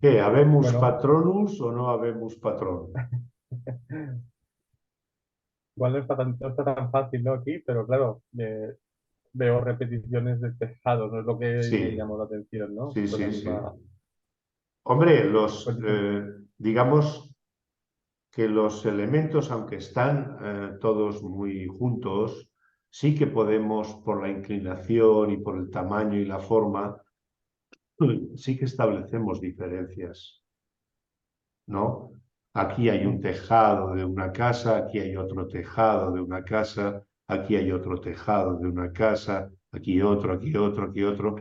¿Qué? ¿Habemos patronus o no habemos patrón? Igual no está tan fácil, ¿no? Aquí, pero claro, veo repeticiones de tejados, no es lo que me llamó la atención, ¿no? Sí, Pues sí, la sí. misma... Hombre, digamos que los elementos, aunque están todos muy juntos, sí que podemos, por la inclinación y por el tamaño y la forma, sí que establecemos diferencias, ¿no? Aquí hay un tejado de una casa, aquí hay otro tejado de una casa, aquí hay otro tejado de una casa, aquí otro, aquí otro, aquí otro.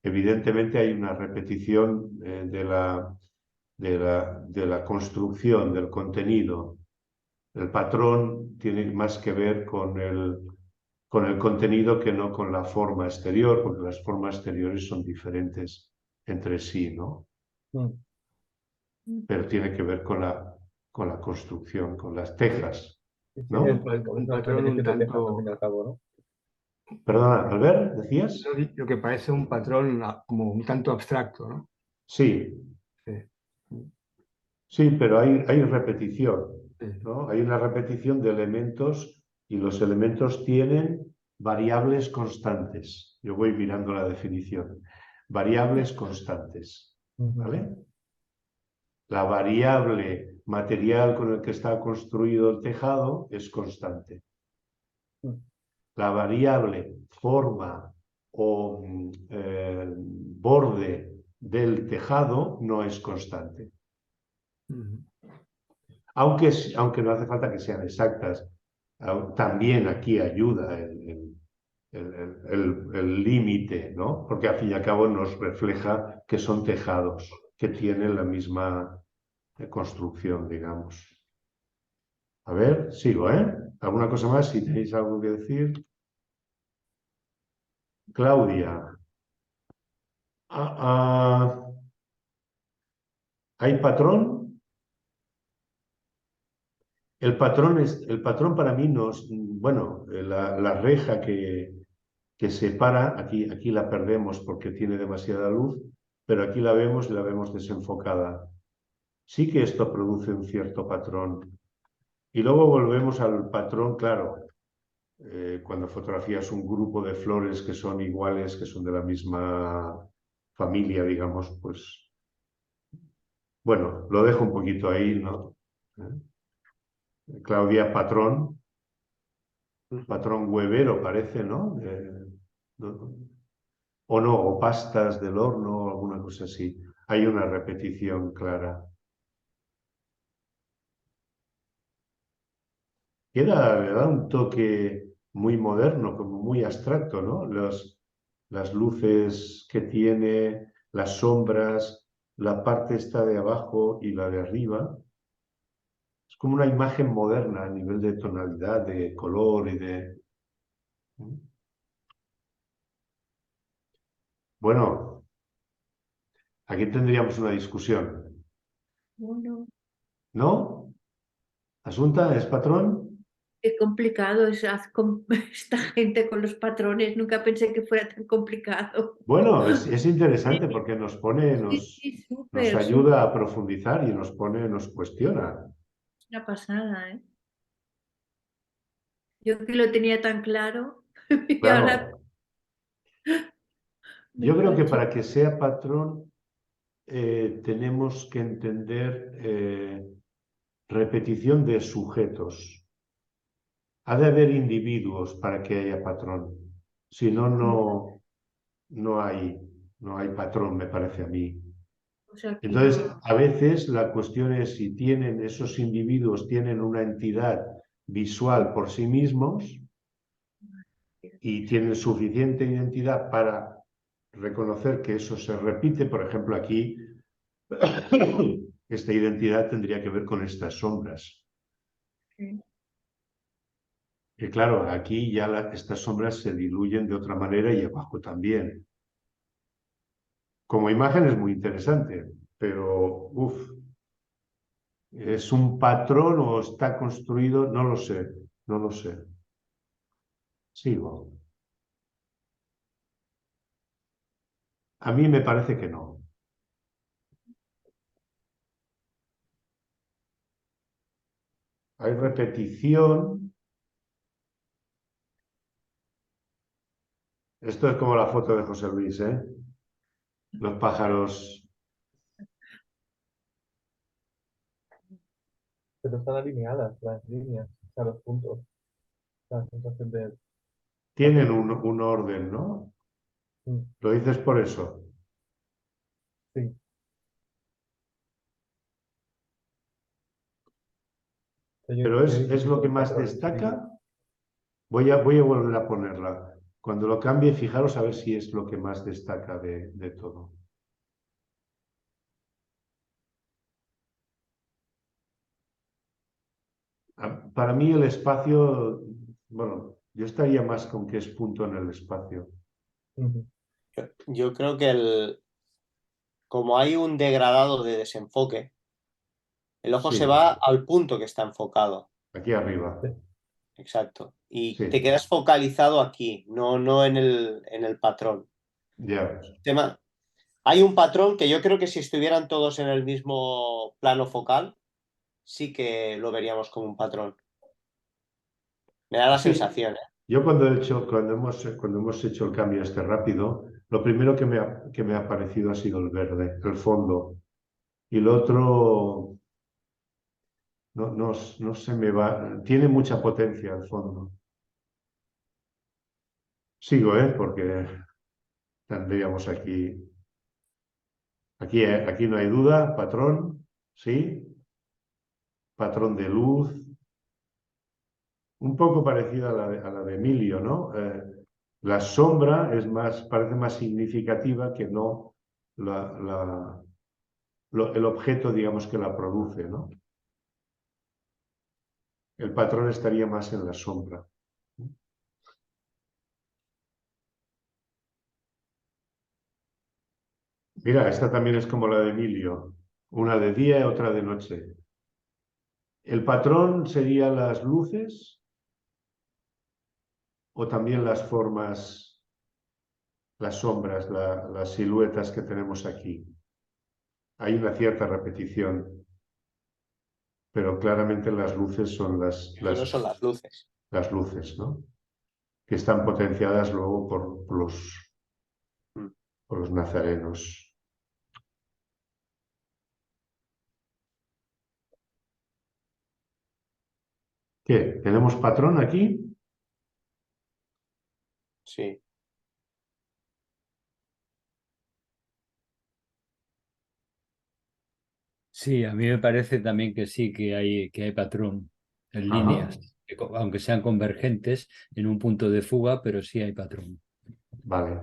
Evidentemente hay una repetición de la construcción, del contenido. El patrón tiene más que ver con el contenido que no con la forma exterior, porque las formas exteriores son diferentes entre sí, ¿no? Pero tiene que ver con la construcción, con las tejas, ¿no? Un patrón un tanto... al fin y al cabo, ¿no? Perdona, Albert, ¿decías? Lo que parece un patrón como un tanto abstracto, ¿no? Sí. Sí, pero hay repetición, ¿no? Hay una repetición de elementos y los elementos tienen variables constantes. Yo voy mirando la definición. Variables constantes, ¿vale? La variable material con el que está construido el tejado es constante. La variable forma o borde del tejado no es constante. Aunque no hace falta que sean exactas, también aquí ayuda el límite, ¿no? Porque al fin y al cabo nos refleja que son tejados, que tienen la misma construcción, digamos. A ver, sigo, ¿eh? ¿Alguna cosa más? Si tenéis algo que decir. Claudia. ¿Hay patrón? El patrón para mí nos, bueno, la reja que separa, aquí la perdemos porque tiene demasiada luz, pero aquí la vemos y la vemos desenfocada. Sí que esto produce un cierto patrón. Y luego volvemos al patrón, claro, cuando fotografías un grupo de flores que son iguales, que son de la misma familia, digamos, pues, bueno, lo dejo un poquito ahí, ¿no? Claudia, patrón huevero parece, ¿no? O no, o pastas del horno o alguna cosa así. Hay una repetición clara. Le da un toque muy moderno, como muy abstracto, ¿no? Las luces que tiene, las sombras, la parte esta de abajo y la de arriba. Es como una imagen moderna a nivel de tonalidad, de color y de... Bueno, aquí tendríamos una discusión. No. ¿No? ¿Asunta es patrón? Qué complicado es esta gente con los patrones. Nunca pensé que fuera tan complicado. Bueno, es interesante porque nos pone, nos ayuda a profundizar y nos cuestiona. Es una pasada, ¿eh? Yo que lo tenía tan claro. Y Claro. ahora Yo creo que para que sea patrón tenemos que entender repetición de sujetos. Ha de haber individuos para que haya patrón. Si no, no hay patrón, me parece a mí. O sea, Entonces, a veces la cuestión es si esos individuos tienen una entidad visual por sí mismos y tienen suficiente identidad para reconocer que eso se repite. Por ejemplo, aquí esta identidad tendría que ver con estas sombras. Que claro, aquí ya estas sombras se diluyen de otra manera y abajo también. Como imagen es muy interesante, pero ¿es un patrón o está construido? No lo sé, no lo sé. Sigo. A mí me parece que no. Hay repetición. Esto es como la foto de José Luis, ¿eh? Los pájaros. Pero están alineadas las líneas, o sea, los puntos. La sensación de... Tienen un orden, ¿no? ¿Lo dices por eso? Sí. Pero es lo que más destaca. Voy a volver a ponerla. Cuando lo cambie, fijaros a ver si es lo que más destaca de todo. Para mí el espacio, bueno, yo estaría más con que es punto en el espacio. Yo creo que como hay un degradado de desenfoque, el ojo se va al punto que está enfocado. Aquí arriba. exacto. Y Sí. te quedas focalizado aquí, no en el patrón. Ya. Hay un patrón que yo creo que si estuvieran todos en el mismo plano focal, sí que lo veríamos como un patrón. Me da la Sí. sensación, ¿eh? Yo cuando hemos hecho el cambio este rápido, lo primero que me ha parecido ha sido el verde, el fondo. Y el otro no se me va, tiene mucha potencia el fondo. Sigo, porque tendríamos aquí, aquí no hay duda, patrón, sí, patrón de luz, un poco parecida a la de Emilio, ¿no? La sombra parece más significativa que no el objeto, digamos, que la produce, ¿no? El patrón estaría más en la sombra. Mira, esta también es como la de Emilio, una de día y otra de noche. ¿El patrón sería las luces o también las formas, las sombras, las siluetas que tenemos aquí? Hay una cierta repetición, pero claramente las luces son No son las luces. Las luces, ¿no? Que están potenciadas luego por los nazarenos. ¿Qué? ¿Tenemos patrón aquí? Sí. Sí, a mí me parece también que sí, que hay patrón en líneas, aunque sean convergentes en un punto de fuga, pero sí hay patrón. Vale.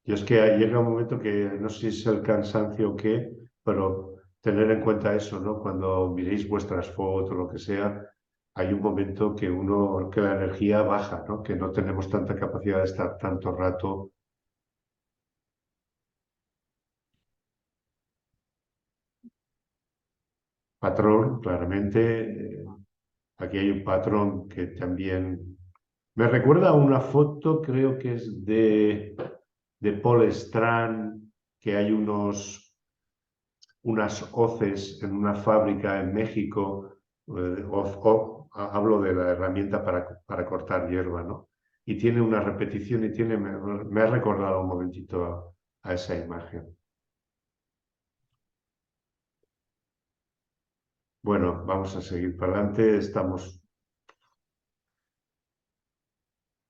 Yo es que llega un momento que no sé si es el cansancio o qué, pero tener en cuenta eso, ¿no? Cuando miréis vuestras fotos o lo que sea, hay un momento que la energía baja, ¿no? Que no tenemos tanta capacidad de estar tanto rato. Patrón, claramente, aquí hay un patrón que también me recuerda a una foto, creo que es de Paul Strand, que hay unas hoces en una fábrica en México. Hablo de la herramienta para cortar hierba, ¿no? Y tiene una repetición y me ha recordado un momentito a esa imagen. Bueno, vamos a seguir para adelante.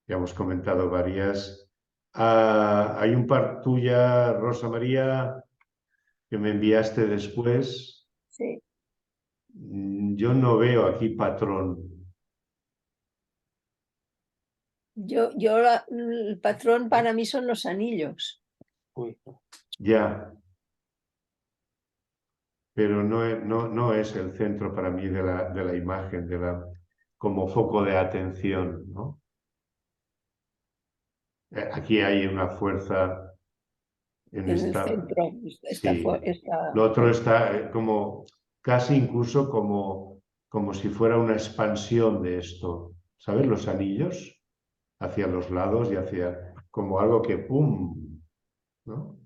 Ya hemos comentado varias. Hay un par tuya, Rosa María, que me enviaste después. Sí. Yo no veo aquí patrón. El patrón para mí son los anillos. Uy. Ya. Pero no es el centro para mí de la imagen, como foco de atención, ¿no? Aquí hay una fuerza en el esta. centro. Sí. Lo otro está como casi incluso como si fuera una expansión de esto. ¿Sabes? Los anillos hacia los lados y hacia como algo que ¡pum! ¿No?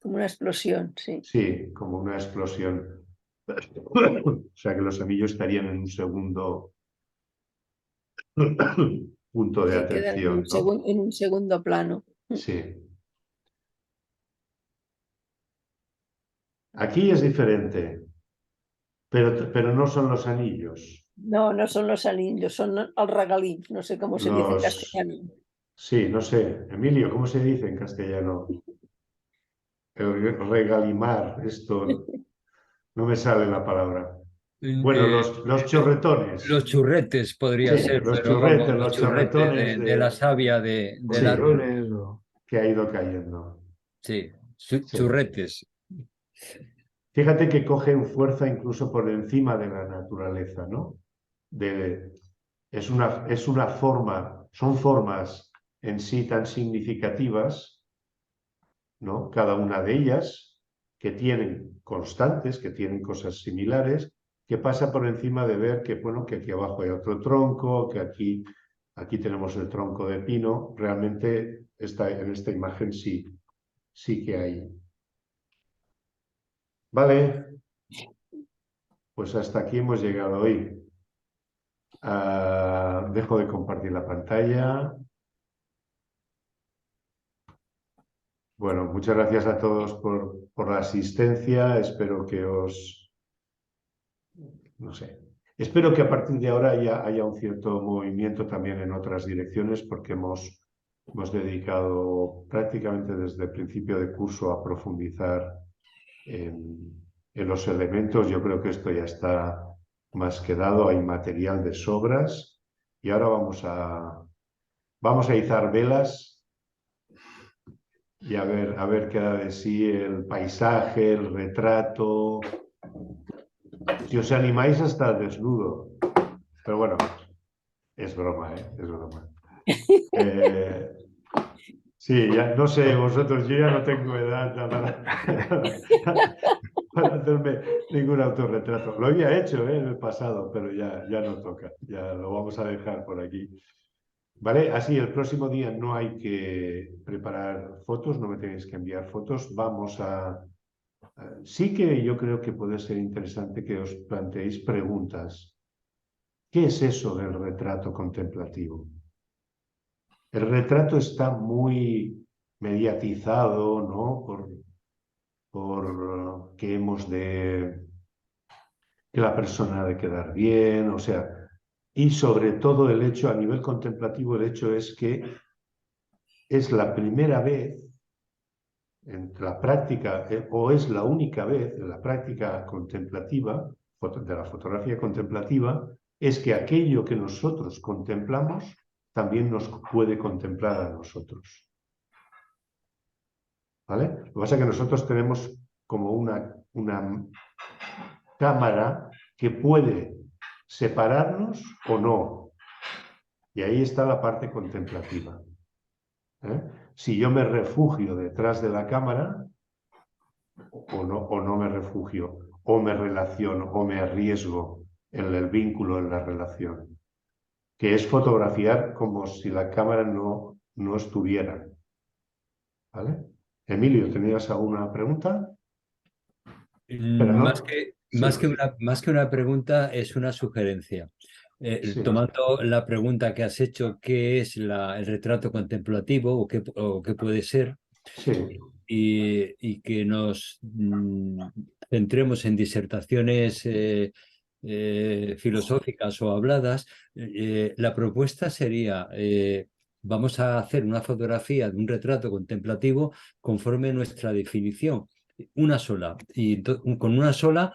Como una explosión, sí. Sí, como una explosión. O sea que los anillos estarían en un segundo punto de Quedan atención, ¿no? en un segundo plano. Sí. Aquí es diferente, pero no son los anillos. No son los anillos, son el regalí, no sé cómo se dice en castellano. Sí, no sé. Emilio, ¿cómo se dice en castellano? El regalimar, esto no me sale la palabra. Bueno, los chorretones. Los churretes podría Sí, ser, los pero vamos, churretes, los chorretones de la savia del sí, árbol. que ha ido cayendo. Sí, Sí. churretes. Fíjate que cogen fuerza incluso por encima de la naturaleza, ¿no? Es una forma, son formas en sí tan significativas, ¿no? Cada una de ellas, que tienen constantes, que tienen cosas similares, que pasa por encima de ver que, bueno, que aquí abajo hay otro tronco, que aquí tenemos el tronco de pino. Realmente en esta imagen sí que hay. Vale, pues hasta aquí hemos llegado hoy. Dejo de compartir la pantalla. Bueno, muchas gracias a todos por la asistencia. Espero que no sé. Espero que a partir de ahora haya un cierto movimiento también en otras direcciones, porque hemos dedicado prácticamente desde el principio de curso a profundizar en los elementos. Yo creo que esto ya está más que dado, hay material de sobras y ahora vamos a izar velas y a ver qué da de sí el paisaje, el retrato. Si os animáis hasta el desnudo. Pero bueno, es broma, ¿eh? Es broma. Sí, ya, no sé, vosotros, yo ya no tengo edad para hacerme ningún autorretrato. Lo había hecho en el pasado, pero ya no toca. Ya lo vamos a dejar por aquí. ¿Vale? Así, el próximo día no hay que preparar fotos, no me tenéis que enviar fotos. Sí que yo creo que puede ser interesante que os planteéis preguntas. ¿Qué es eso del retrato contemplativo? El retrato está muy mediatizado, ¿no? Por que que la persona ha de quedar bien, o sea, y sobre todo el hecho, a nivel contemplativo, el hecho es que es la primera vez en la práctica, o es la única vez en la práctica contemplativa, de la fotografía contemplativa, es que aquello que nosotros contemplamos también nos puede contemplar a nosotros. ¿Vale? Lo que pasa es que nosotros tenemos como una cámara que puede separarnos o no. Y ahí está la parte contemplativa. Si yo me refugio detrás de la cámara, o no me refugio, o me relaciono, o me arriesgo en el vínculo, en la relación, que es fotografiar como si la cámara no estuviera. ¿Vale? Emilio, ¿tenías alguna pregunta? Pero no. Más que una pregunta, es una sugerencia. Sí. Tomando la pregunta que has hecho, ¿qué es el retrato contemplativo o qué puede ser? Sí. Y que nos centremos en disertaciones filosóficas o habladas, la propuesta sería, vamos a hacer una fotografía de un retrato contemplativo conforme nuestra definición. Una sola. Y con una sola,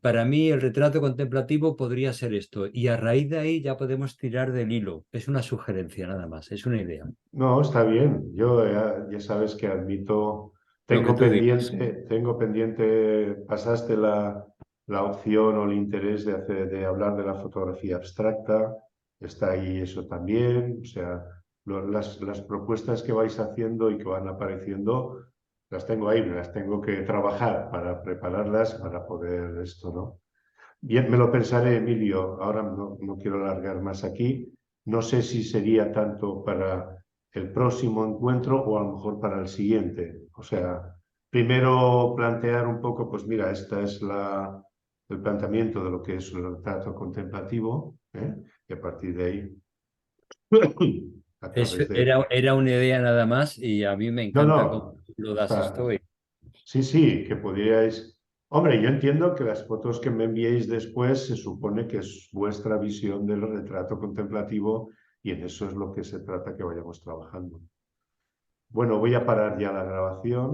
para mí el retrato contemplativo podría ser esto. Y a raíz de ahí ya podemos tirar del hilo. Es una sugerencia nada más, es una idea. No, está bien. Yo ya sabes que admito, tengo pendiente, pasaste la opción o el interés de hablar de la fotografía abstracta. Está ahí eso también. O sea, las propuestas que vais haciendo y que van apareciendo, las tengo ahí, me las tengo que trabajar para prepararlas para poder esto, ¿no? Bien, me lo pensaré, Emilio. Ahora no quiero alargar más aquí. No sé si sería tanto para el próximo encuentro o a lo mejor para el siguiente. O sea, primero plantear un poco, pues mira, esta es el planteamiento de lo que es el retrato contemplativo, y a partir de ahí... Era una idea nada más y a mí me encanta cómo lo das esto. Sí, que pudierais... Hombre, yo entiendo que las fotos que me enviéis después se supone que es vuestra visión del retrato contemplativo y en eso es lo que se trata que vayamos trabajando. Bueno, voy a parar ya la grabación.